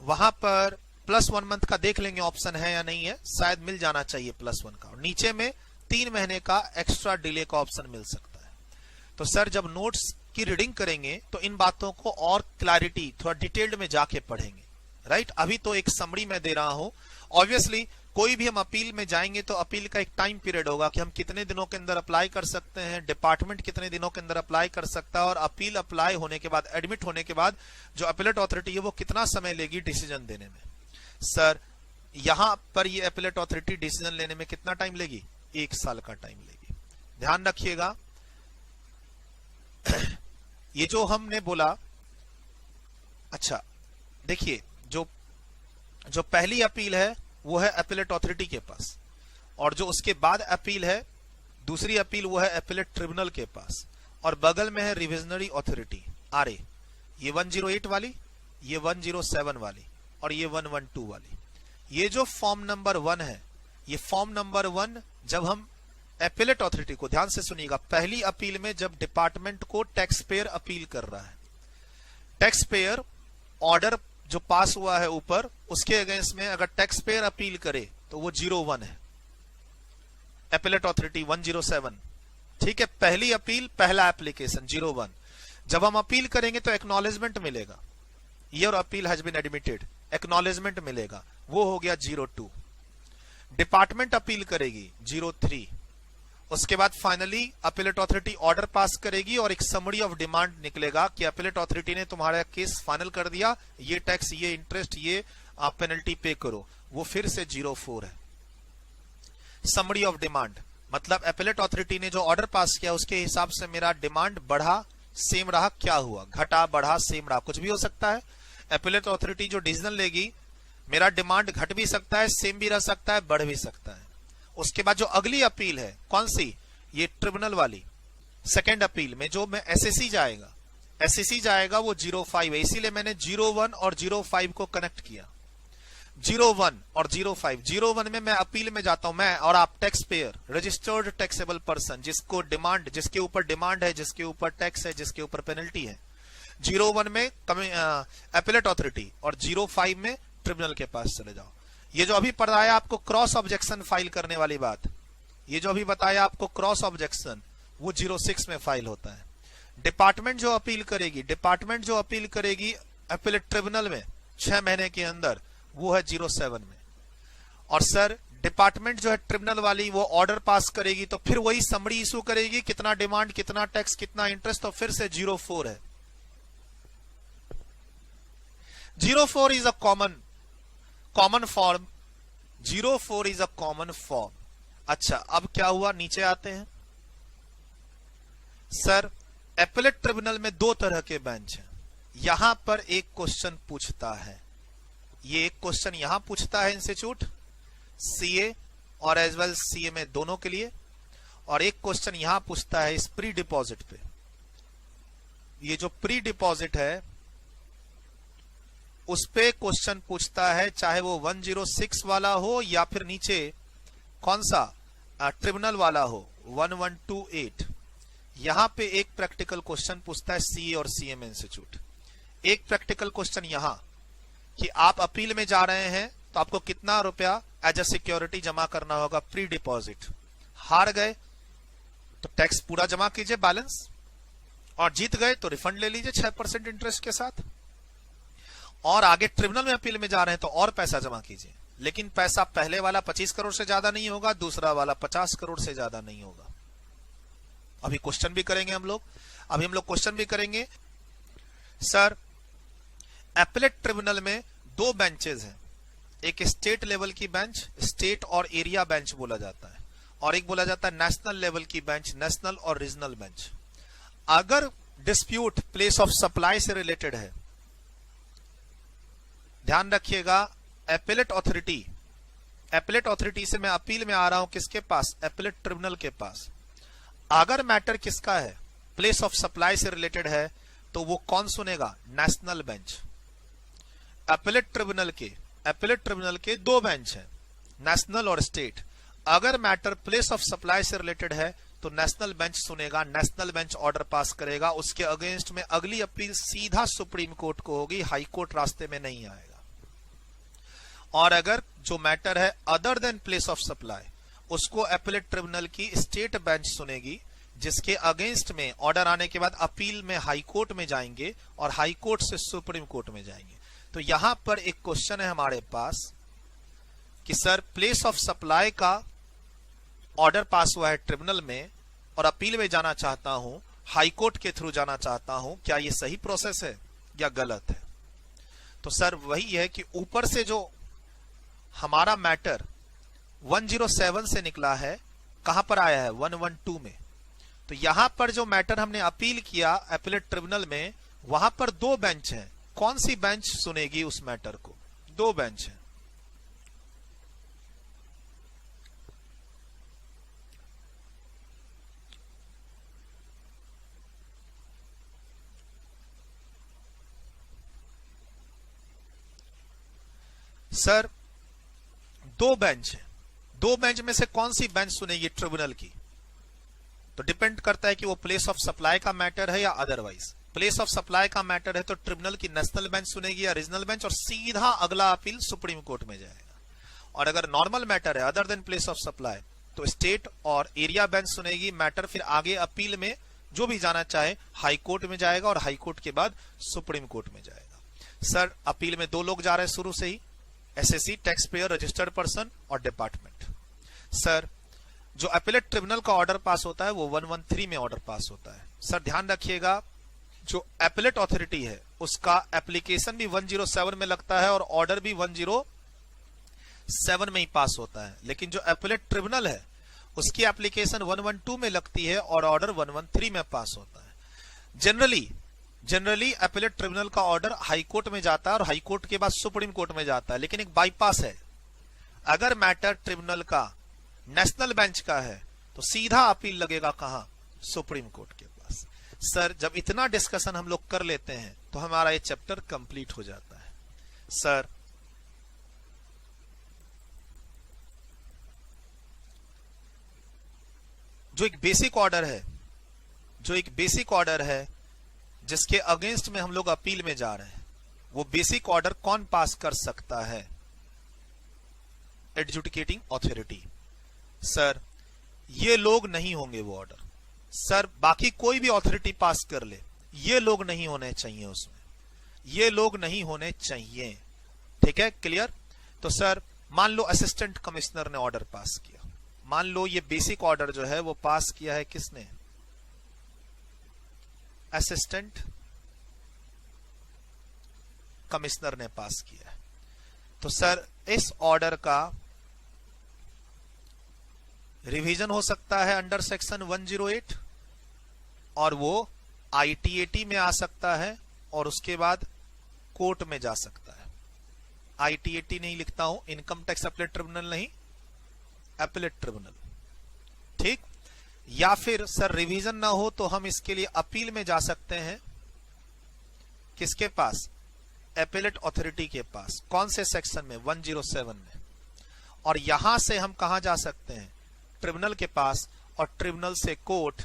वहां पर +1 मंथ का देख लेंगे ऑप्शन है या नहीं है, शायद मिल जाना चाहिए +1 का। और नीचे में 3 महीने का एक्स्ट्रा डिले का ऑप्शन मिल सकता है। तो सर जब नोट्स की रीडिंग करेंगे तो इन बातों को और क्लैरिटी थोड़ा डिटेल्ड में जाके पढ़ेंगे, राइट? अभी तो एक समरी में दे रहा हूं। ऑब्वियसली कोई भी हम अपील में जाएंगे तो अपील का एक टाइम पीरियड होगा कि हम कितने दिनों के अंदर अप्लाई कर सकते हैं, डिपार्टमेंट कितने दिनों के अंदर अप्लाई कर सकता है, और अपील अप्लाई होने के बाद, एडमिट होने के बाद जो अपीलेट अथॉरिटी है वो कितना समय लेगी डिसीजन देने में। सर यहां पर ये अपीलेट अथॉरिटी डिसीजन लेने में कितना टाइम लेगी? 1 साल का टाइम लेगी। ध्यान रखिएगा। ये जो हमने बोला, अच्छा देखिए, जो पहली अपील है वो है अपीलेट अथॉरिटी के पास, और जो उसके बाद अपील है, दूसरी अपील, वो है अपीलेट ट्रिब्यूनल के पास, और बगल में है रिविजनरी अथॉरिटी आरए। ये 108 वाली, ये 107 वाली, और ये 112 वाली। ये जो फॉर्म नंबर 1 है, ये फॉर्म नंबर 1 जब हम अपीलेट अथॉरिटी को, ध्यान से सुनिएगा, पहली अपील में जब डिपार्टमेंट को टैक्स पेयर अपील कर रहा है, टैक्स पेयर ऑर्डर जो पास हुआ है ऊपर, उसके अगेंस्ट में अगर टैक्स पेयर अपील करे तो वो 01 है, अपीलेट अथॉरिटी 107। ठीक है, पहली अपील, पहला एप्लीकेशन 01। जब हम अपील करेंगे तो एक्नॉलेजमेंट मिलेगा, your appeal has been admitted, acknowledgement मिलेगा, वो हो गया 02। डिपार्टमेंट अपील करेगी 03। उसके बाद finally appellate authority order pass करेगी और एक समरी ऑफ डिमांड निकलेगा कि अपीलेट अथॉरिटी ने तुम्हारा केस फाइनल कर दिया, ये टैक्स, ये इंटरेस्ट, ये पेनल्टी पे करो, वो फिर से 04 है। समरी ऑफ डिमांड मतलब अपीलेट अथॉरिटी ने जो ऑर्डर पास किया उसके हिसाब से मेरा डिमांड बढ़ा, सेम रहा, क्या हुआ, घटा, बढ़ा, सेम रहा, कुछ भी हो सकता है। अपीलेट अथॉरिटी जो डिसीजन लेगी, मेरा डिमांड घट भी सकता है, सेम भी रह सकता है, बढ़ भी सकता है। उसके बाद जो अगली अपील है, कौन सी? ये ट्रिब्यूनल वाली सेकेंड अपील में जो मैं एसएससी जाएगा वो 05 है, इसीलिए मैंने 01 और 05 को कनेक्ट किया। 01 और 05, 01 में मैं अपील में जाता हूं, मैं और आप tax payer, registered taxable person, जिसको डिमांड, जिसके ऊपर डिमांड है, जिसके ऊपर टैक्स है, जिसके ऊपर पेनल्टी है। 01 में अपीलेट अथॉरिटी और 05 में ट्रिब्यूनल के पास चले जाओ। ये जो अभी पढ़ाया आपको क्रॉस ऑब्जेक्शन फाइल करने वाली बात, ये जो अभी बताया आपको क्रॉस ऑब्जेक्शन, वो 06 में फाइल होता है। डिपार्टमेंट जो अपील करेगी अपीलेट ट्रिब्यूनल में 6 महीने के अंदर, वो है 07 में। और सर डिपार्टमेंट जो है ट्रिब्यूनल वाली, वो ऑर्डर पास करेगी तो फिर वही समरी इशू करेगी, कितना डिमांड, कितना टैक्स, कितना इंटरेस्ट, तो फिर से 04 है। 04 is a common form, 04 is a common form. अच्छा, अब क्या हुआ, नीचे आते हैं। सर अपीलेट ट्रिब्यूनल में 2 तरह के बेंच हैं। यहां पर एक क्वेश्चन पूछता है, ये एक क्वेश्चन यहां पूछता है इंस्टीट्यूट, सीए और एज वेल सीए में दोनों के लिए, और एक क्वेश्चन यहां पूछता है इस प्री डिपॉजिट पे। ये जो प्री डिपॉजिट है उस पे क्वेश्चन पूछता है, चाहे वो 106 वाला हो या फिर नीचे कौन सा ट्रिब्यूनल वाला हो 1128। यहां पे एक प्रैक्टिकल क्वेश्चन पूछता है सीए और सीएम इंस्टीट्यूट। एक प्रैक्टिकल क्वेश्चन यहां कि आप अपील में जा रहे हैं तो आपको कितना रुपया एज अ सिक्योरिटी जमा करना होगा प्री डिपॉजिट। हार गए तो टैक्स पूरा जमा कीजिए बैलेंस, और जीत गए तो रिफंड ले लीजिए 6% इंटरेस्ट के साथ। और आगे ट्रिब्यूनल में अपील में जा रहे हैं तो और पैसा जमा कीजिए, लेकिन पैसा पहले वाला 25 करोड़ से ज्यादा नहीं होगा, दूसरा वाला 50 करोड़ से ज्यादा नहीं होगा। अभी क्वेश्चन भी करेंगे हम लोग, क्वेश्चन भी करेंगे। सर एपेलेट ट्रिब्यूनल में दो बेंचेस हैं, एक स्टेट लेवल की बेंच, स्टेट और एरिया बेंच बोला जाता है, और एक बोला जाता है नेशनल लेवल की बेंच, नेशनल और रीजनल बेंच। अगर डिस्प्यूट प्लेस ऑफ सप्लाई से रिलेटेड है, ध्यान रखिएगा, एपेलेट अथॉरिटी से मैं अपील में आ रहा हूं किसके पास? एपेलेट ट्रिब्यूनल के पास। अगर मैटर किसका है? प्लेस ऑफ सप्लाई से रिलेटेड है, तो वो कौन सुनेगा? National bench. एपेलेट ट्रिब्यूनल के दो बेंच हैं, नेशनल और स्टेट। अगर मैटर प्लेस ऑफ सप्लाई से रिलेटेड है तो नेशनल बेंच सुनेगा, नेशनल बेंच ऑर्डर पास करेगा, उसके अगेंस्ट में अगली अपील सीधा सुप्रीम कोर्ट को होगी, हाई कोर्ट रास्ते में नहीं आएगा। और अगर जो मैटर है other than place of supply, उसको एपेलेट ट्रिब्यूनल की स्टेट बेंच सुनेगी, जिसके अगेंस्ट में ऑर्डर आने के बाद अपील में हाई कोर्ट में जाएंगे और हाई कोर्ट से सुप्रीम कोर्ट में जाएंगे। तो यहां पर एक क्वेश्चन है हमारे पास कि सर प्लेस ऑफ सप्लाई का ऑर्डर पास हुआ है ट्रिब्यूनल में और अपील में जाना चाहता हूं, हाई कोर्ट के थ्रू जाना चाहता हूं, क्या यह सही प्रोसेस है या गलत है? तो सर वही है कि ऊपर से जो हमारा मैटर 107 से निकला है, कहां पर आया है? 112 में। तो यहां पर जो मैटर हमने अपील किया एपेलेट ट्रिब्यूनल में, वहां पर दो बेंच हैं। कौन सी बेंच सुनेगी उस मैटर को? दो बेंच हैं। सर दो बेंच है, दो बेंच में से कौन सी बेंच सुनेगी ट्रिब्यूनल की? तो डिपेंड करता है कि वो प्लेस ऑफ सप्लाई का मैटर है या अदरवाइज। प्लेस ऑफ सप्लाई का मैटर है तो ट्रिब्यूनल की नेशनल बेंच सुनेगी या रीजनल बेंच, और सीधा अगला अपील सुप्रीम कोर्ट में जाएगा। और अगर नॉर्मल मैटर है other than place of supply, तो स्टेट और एरिया बेंच सुनेगी मैटर, फिर आगे अपील में जो भी जाना चाहे हाई कोर्ट में जाएगा और हाई कोर्ट के बाद सुप्रीम कोर्ट में जाएगा। सर अपील में दो लोग जा रहे हैं शुरू से ही, SSC, tax payer, registered person और डिपार्टमेंट। सर जो एपेलेट ट्रिब्यूनल का ऑर्डर पास होता है वो 113 में ऑर्डर पास होता है। सर ध्यान रखिएगा, जो एपेलेट अथॉरिटी है उसका एप्लीकेशन भी 107 में लगता है और ऑर्डर भी 107 में ही पास होता है, लेकिन जो एपेलेट ट्रिब्यूनल है उसकी एप्लीकेशन 112 में लगती है और ऑर्डर 113 में पास होता है। जनरली एपेलेट ट्रिब्यूनल का ऑर्डर हाई कोर्ट में जाता है और हाई कोर्ट के बाद सुप्रीम कोर्ट में जाता है, लेकिन एक बाईपास है। अगर मैटर ट्रिब्यूनल का नेशनल बेंच का है तो सीधा अपील लगेगा कहां? सुप्रीम कोर्ट के पास। सर जब इतना डिस्कशन हम लोग कर लेते हैं तो हमारा ये चैप्टर कंप्लीट हो जाता है। सर जो एक बेसिक ऑर्डर है जिसके अगेंस्ट में हम लोग अपील में जा रहे हैं, वो बेसिक ऑर्डर कौन पास कर सकता है? Adjudicating authority. सर ये लोग नहीं होंगे वो ऑर्डर। सर बाकी कोई भी अथॉरिटी पास कर ले, ये लोग नहीं होने चाहिए उसमें, ये लोग नहीं होने चाहिए। ठीक है, क्लियर? तो सर मान लो असिस्टेंट कमिश्नर ने ऑर्डर पास किया, मान लो ये बेसिक ऑर्डर जो है वो पास किया है किसने? असिस्टेंट कमिश्नर ने पास किया है। तो सर इस ऑर्डर का रिवीजन हो सकता है अंडर सेक्शन 108 और वो आईटीएटी में आ सकता है और उसके बाद कोर्ट में जा सकता है। आईटीएटी नहीं लिखता हूं, इनकम टैक्स एपेलेट ट्रिब्यूनल नहीं, एपेलेट ट्रिब्यूनल। ठीक, या फिर सर रिवीजन ना हो तो हम इसके लिए अपील में जा सकते हैं किसके पास? एपेलेट अथॉरिटी के पास। कौन से सेक्शन में? 107 में। और यहां से हम कहां जा सकते हैं? ट्रिब्यूनल के पास, और ट्रिब्यूनल से court,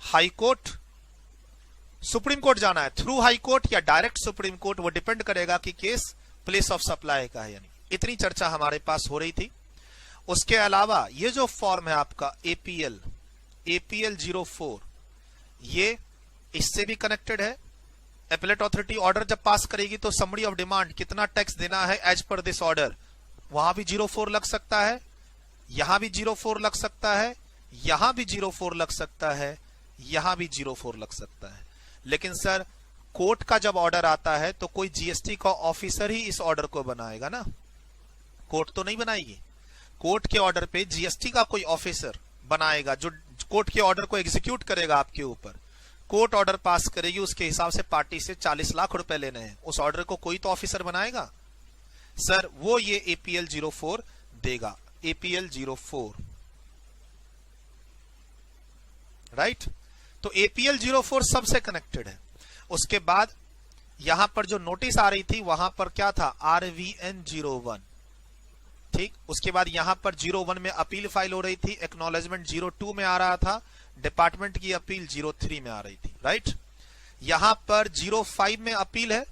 high court, supreme court जाना है थ्रू हाई कोर्ट या डायरेक्ट सुप्रीम कोर्ट, वो डिपेंड करेगा कि केस प्लेस ऑफ सप्लाई का है या नहीं। इतनी चर्चा हमारे पास हो रही थी। उसके अलावा ये जो फॉर्म है आपका APL 04, ये इससे भी कनेक्टेड है एपेलेट अथॉरिटी ऑर्डर जब पास करेगी तो समरी ऑफ डिमांड कितना टैक्स देना है एज पर दिस ऑर्डर, वहां भी 04 लग सकता है, यहां भी 04 लग सकता है, यहां भी 04 लग सकता है, यहां भी 04 लग सकता है। लेकिन सर कोर्ट का जब ऑर्डर आता है तो कोई जीएसटी का ऑफिसर ही इस ऑर्डर को बनाएगा ना, कोर्ट तो नहीं बनाएगी। कोर्ट के ऑर्डर पे जीएसटी का कोई ऑफिसर बनाएगा जो कोर्ट के ऑर्डर को एग्जीक्यूट करेगा आपके ऊपर। कोर्ट ऑर्डर पास करेगी, उसके हिसाब से पार्टी से 40 लाख रुपए लेने हैं, उस ऑर्डर को कोई तो ऑफिसर बनाएगा सर, वो ये एपीएल 04 देगा, एपीएल 04, राइट। तो एपीएल 04 सबसे कनेक्टेड है। उसके बाद यहां पर जो नोटिस आ रही थी वहां पर क्या था, RVN 01, ठीक। उसके बाद यहां पर 01 में अपील फाइल हो रही थी, एक्नॉलेजमेंट 02 में आ रहा था, डिपार्टमेंट की अपील 03 में आ रही थी, राइट। यहां पर 05 में अपील है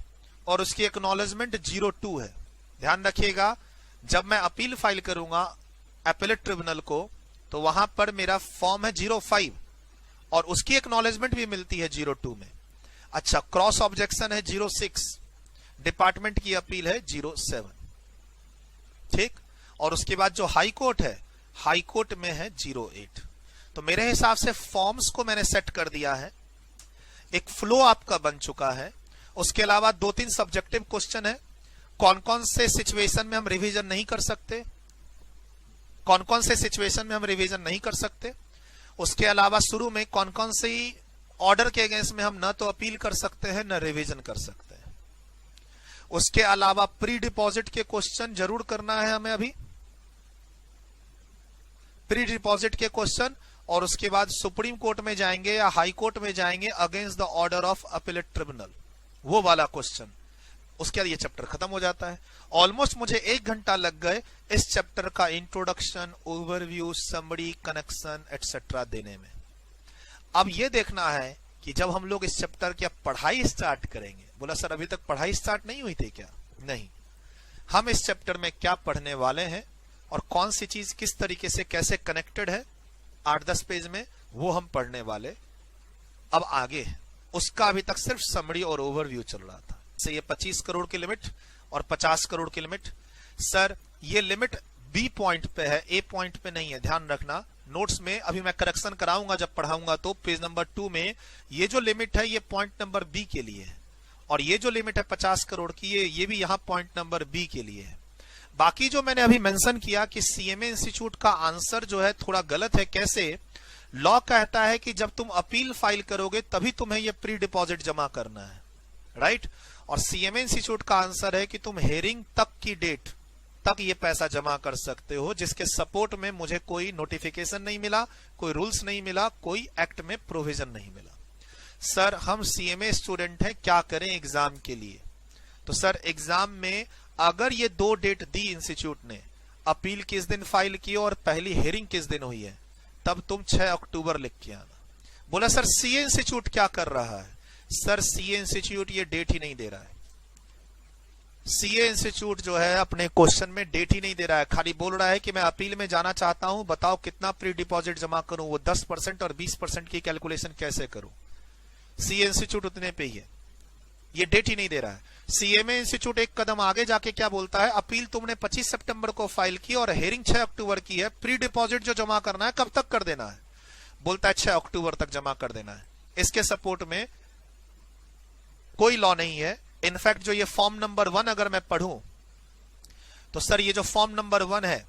और उसकी एक्नॉलेजमेंट 02 है। ध्यान रखिएगा, जब मैं अपील फाइल करूंगा एपेलेट ट्रिब्यूनल को तो वहां पर मेरा फॉर्म है 05 और उसकी एक्नॉलेजमेंट भी मिलती है 02 में। अच्छा, क्रॉस ऑब्जेक्शन है 06, डिपार्टमेंट की अपील है 07, ठीक। और उसके बाद जो हाई कोर्ट है, हाई कोर्ट में है 08। तो मेरे हिसाब से फॉर्म्स को मैंने सेट कर दिया है, एक फ्लो आपका बन चुका है। उसके अलावा 2-3 सब्जेक्टिव क्वेश्चन है, कौन कौन से सिचुएशन में हम रिवीजन नहीं कर सकते, कौन कौन से सिचुएशन में हम रिवीजन नहीं कर सकते। उसके अलावा शुरू में कौन कौन से ऑर्डर के अगेंस्ट में हम न तो अपील कर सकते हैं न रिवीजन कर सकते हैं। उसके अलावा प्री डिपॉजिट के क्वेश्चन जरूर करना है हमें अभी, प्री डिपॉजिट के क्वेश्चन। और उसके बाद सुप्रीम कोर्ट में जाएंगे या हाई कोर्ट में जाएंगे against the order of appellate tribunal, वो वाला क्वेश्चन। उसके बाद ये चैप्टर खत्म हो जाता है। ऑलमोस्ट मुझे 1 घंटा लग गए इस चैप्टर का introduction, overview, summary, connection etcetera देने में। अब ये देखना है कि जब हम लोग इस चैप्टर की पढ़ाई स्टार्ट करेंगे, बोला सर अभी तक पढ़ाई स्टार्ट नहीं हुई थी क्या? नहीं, हम इस चैप्टर में क्या पढ़ने वाले हैं और कौन सी चीज किस तरीके से कैसे कनेक्टेड है 8-10 पेज में, वो हम पढ़ने वाले अब आगे। उसका अभी तक सिर्फ समरी और ओवरव्यू चल रहा था। से ये 25 करोड़ की लिमिट और 50 करोड़ की लिमिट, सर ये लिमिट बी पॉइंट पे है, ए पॉइंट पे नहीं है, ध्यान रखना। नोट्स में अभी मैं करेक्शन कराऊंगा जब पढ़ाऊंगा, तो पेज नंबर 2 में ये जो लिमिट है ये पॉइंट नंबर बी के लिए है, और ये जो लिमिट है 50 करोड़ की ये भी यहां पॉइंट नंबर बी के लिए है। बाकी जो मैंने अभी मेंशन किया कि सीएमए इंस्टीट्यूट का आंसर जो है थोड़ा गलत है। कैसे? लॉ कहता है कि जब तुम अपील फाइल करोगे तभी तुम्हें ये प्री डिपॉजिट जमा करना है, राइट। और सीएमए इंस्टीट्यूट का आंसर है कि तुम हेयरिंग तक की डेट तक ये पैसा जमा कर सकते हो, जिसके सपोर्ट में मुझे कोई नोटिफिकेशन नहीं मिला, कोई रूल्स नहीं मिला, कोई एक्ट में प्रोविजन नहीं मिला। सर हम सीएमए स्टूडेंट हैं, क्या करें एग्जाम के लिए? तो सर एग्जाम में अगर ये 2 डेट दी इंस्टीट्यूट ने, अपील किस दिन फाइल की और पहली हेयरिंग किस दिन हुई है, तब तुम 6 अक्टूबर लिख के आना। बोला सर सीए इंस्टीट्यूट क्या कर रहा है? सर सीए इंस्टीट्यूट ये डेट ही नहीं दे रहा है। सीए इंस्टीट्यूट जो है अपने क्वेश्चन में डेट ही नहीं दे रहा है, खाली बोल रहा है कि मैं अपील में जाना चाहता हूं, बताओ कितना प्री डिपॉजिट जमा करूं, वो 10% और 20% की कैलकुलेशन कैसे करूं। सीए इंस्टीट्यूट उतने पे ही है, ये डेट ही नहीं दे रहा है। सीएमए इंस्टीट्यूट एक कदम आगे जाके क्या बोलता है, अपील तुमने 25 सितंबर को फाइल की और हेयरिंग 6 अक्टूबर की है, प्री डिपॉजिट जो जमा करना है कब तक कर देना है? बोलता है 6 अक्टूबर तक जमा कर देना है। इसके सपोर्ट में कोई लॉ नहीं है। इनफैक्ट जो ये फॉर्म नंबर 1 अगर मैं पढ़ूं तो सर ये जो फॉर्म नंबर 1 है,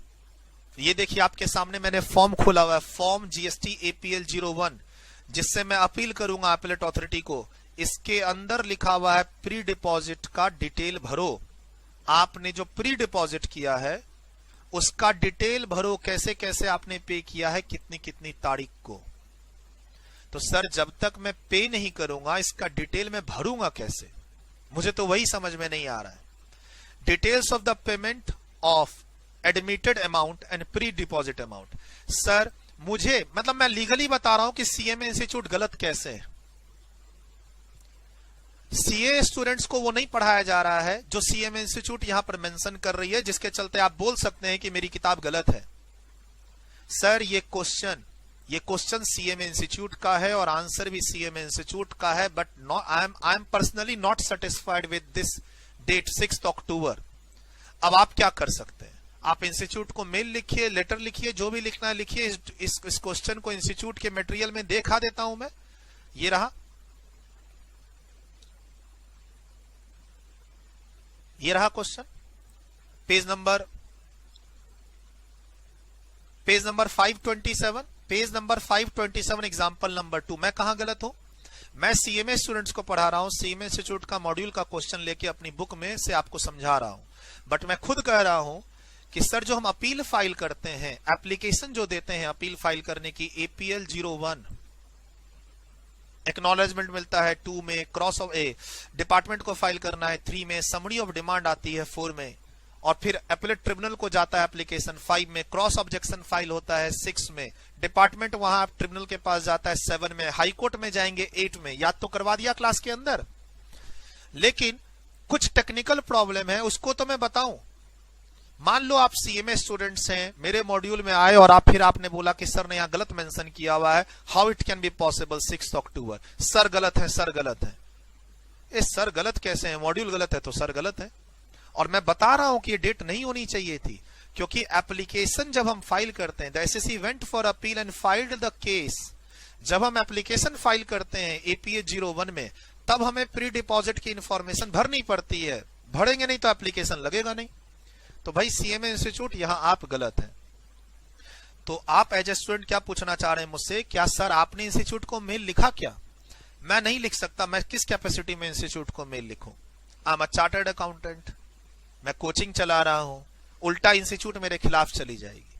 ये देखिए आपके सामने मैंने फॉर्म खोला हुआ है, फॉर्म जीएसटी एपीएल 01, जिससे मैं अपील करूंगा अपीलेट अथॉरिटी को। इसके अंदर लिखा हुआ है प्री डिपॉजिट का डिटेल भरो। आपने जो प्री डिपॉजिट किया है उसका डिटेल भरो, कैसे कैसे आपने पे किया है, कितनी कितनी तारीख को। तो सर जब तक मैं पे नहीं करूंगा इसका डिटेल मैं भरूंगा कैसे? मुझे तो वही समझ में नहीं आ रहा है। Details of the payment of admitted amount and pre deposit amount. Sir मुझे मतलब मैं लीगली बता रहा हूं कि सीएमए इंस्टीट्यूट गलत कैसे है। सीए स्टूडेंट्स को वो नहीं पढ़ाया जा रहा है जो सीएमए इंस्टीट्यूट यहां पर मेंशन कर रही है, जिसके चलते आप बोल सकते हैं कि मेरी किताब गलत है। सर ये क्वेश्चन ये क्वेश्चन सीएमए इंस्टीट्यूट का है और आंसर भी सीएमए इंस्टीट्यूट का है, but I am personally not satisfied with this date 6 October. अब आप क्या कर सकते हैं? आप इंस्टीट्यूट को मेल लिखिए, लेटर लिखिए, जो भी लिखना है लिखिए। इस क्वेश्चन को इंस्टीट्यूट के मटेरियल में देखा देता हूं मैं। ये रहा, ये रहा question, page number 527, page number 527, example number 2। मैं कहां गलत हूं? मैं सीएमए स्टूडेंट्स को पढ़ा रहा हूं, सीएमए इंस्टीट्यूट का मॉड्यूल का क्वेश्चन लेके अपनी बुक में से आपको समझा रहा हूं, बट मैं खुद कह रहा हूं कि सर जो हम अपील फाइल करते हैं, एप्लीकेशन जो देते हैं अपील फाइल करने की, APL 01 एक्नॉलेजमेंट मिलता है 2 में, क्रॉस ऑफ डिपार्टमेंट को फाइल करना है 3 में, समरी ऑफ डिमांड आती है 4 में, और फिर अपीलेट ट्रिब्यूनल को जाता है एप्लीकेशन 5 में, क्रॉस ऑब्जेक्शन फाइल होता है 6 में, डिपार्टमेंट वहां ट्रिब्यूनल के पास जाता है 7 में, हाई कोर्ट में जाएंगे 8 में। याद तो करवा दिया क्लास के अंदर, लेकिन कुछ टेक्निकल प्रॉब्लम है, उसको तो मैं बताऊं। मान लो आप सीएमए स्टूडेंट्स हैं, मेरे मॉड्यूल में आए और फिर आपने बोला कि सर ने यहां गलत मेंशन किया हुआ है, how it can be possible 6 October. Sir गलत है, सर गलत है। ये सर गलत कैसे है? मॉड्यूल गलत है तो सर गलत है। और मैं बता रहा हूं कि ये डेट नहीं होनी चाहिए थी, क्योंकि एप्लीकेशन जब हम फाइल करते हैं, the assessee went for appeal and filed the case, जब हम एप्लीकेशन फाइल करते हैं APA 01 में, तब हमें प्री डिपॉजिट की इंफॉर्मेशन भरनी पड़ती है। भरेंगे नहीं तो एप्लीकेशन लगेगा नहीं। तो भाई सीएमए इंस्टीट्यूट यहां आप गलत हैं। तो आप एज ए स्टूडेंट क्या पूछना चाह रहे हैं मुझसे? क्या सर आपने इंस्टीट्यूट को मेल लिखा क्या? मैं नहीं लिख सकता। मैं किस कैपेसिटी में इंस्टीट्यूट को मेल लिखूं? I am a chartered accountant, मैं कोचिंग चला रहा हूं, उल्टा इंस्टीट्यूट मेरे खिलाफ चली जाएगी।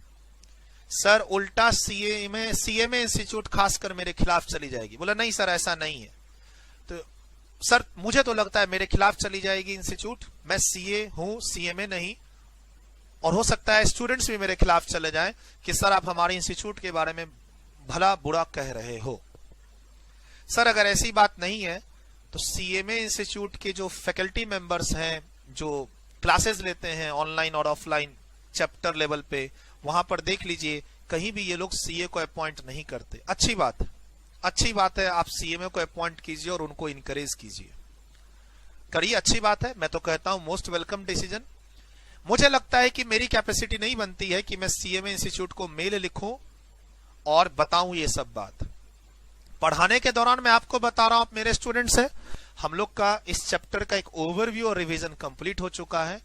सर उल्टा सीएमए इंस्टीट्यूट खासकर मेरे खिलाफ चली जाएगी। बोला नहीं सर ऐसा नहीं है। तो सर मुझे तो लगता है मेरे खिलाफ चली जाएगी इंस्टीट्यूट, मैं सीए हूं, सीएमए नहीं। और हो सकता है स्टूडेंट्स भी मेरे खिलाफ चले जाएं कि सर आप हमारे इंस्टीट्यूट के बारे में भला बुरा कह रहे हो। सर अगर ऐसी बात नहीं है तो सीएमए इंस्टीट्यूट के जो फैकल्टी मेंबर्स हैं, जो क्लासेस लेते हैं ऑनलाइन और ऑफलाइन चैप्टर लेवल पे, वहां पर देख लीजिए, कहीं भी ये लोग सीए को अपॉइंट नहीं करते। अच्छी बात है, आप सीएमए को अपॉइंट कीजिए और उनको इनकरेज कीजिए, करिए, अच्छी बात है। मैं तो कहता हूं मोस्ट वेलकम डिसीजन। मुझे लगता है कि मेरी कैपेसिटी नहीं बनती है कि मैं सीएमए इंस्टीट्यूट को मेल लिखूं और बताऊं ये सब बात। पढ़ाने के दौरान मैं आपको बता रहा हूं, आप मेरे स्टूडेंट्स हैं, हम लोग का इस चैप्टर का एक ओवरव्यू और रिवीजन कंप्लीट हो चुका है।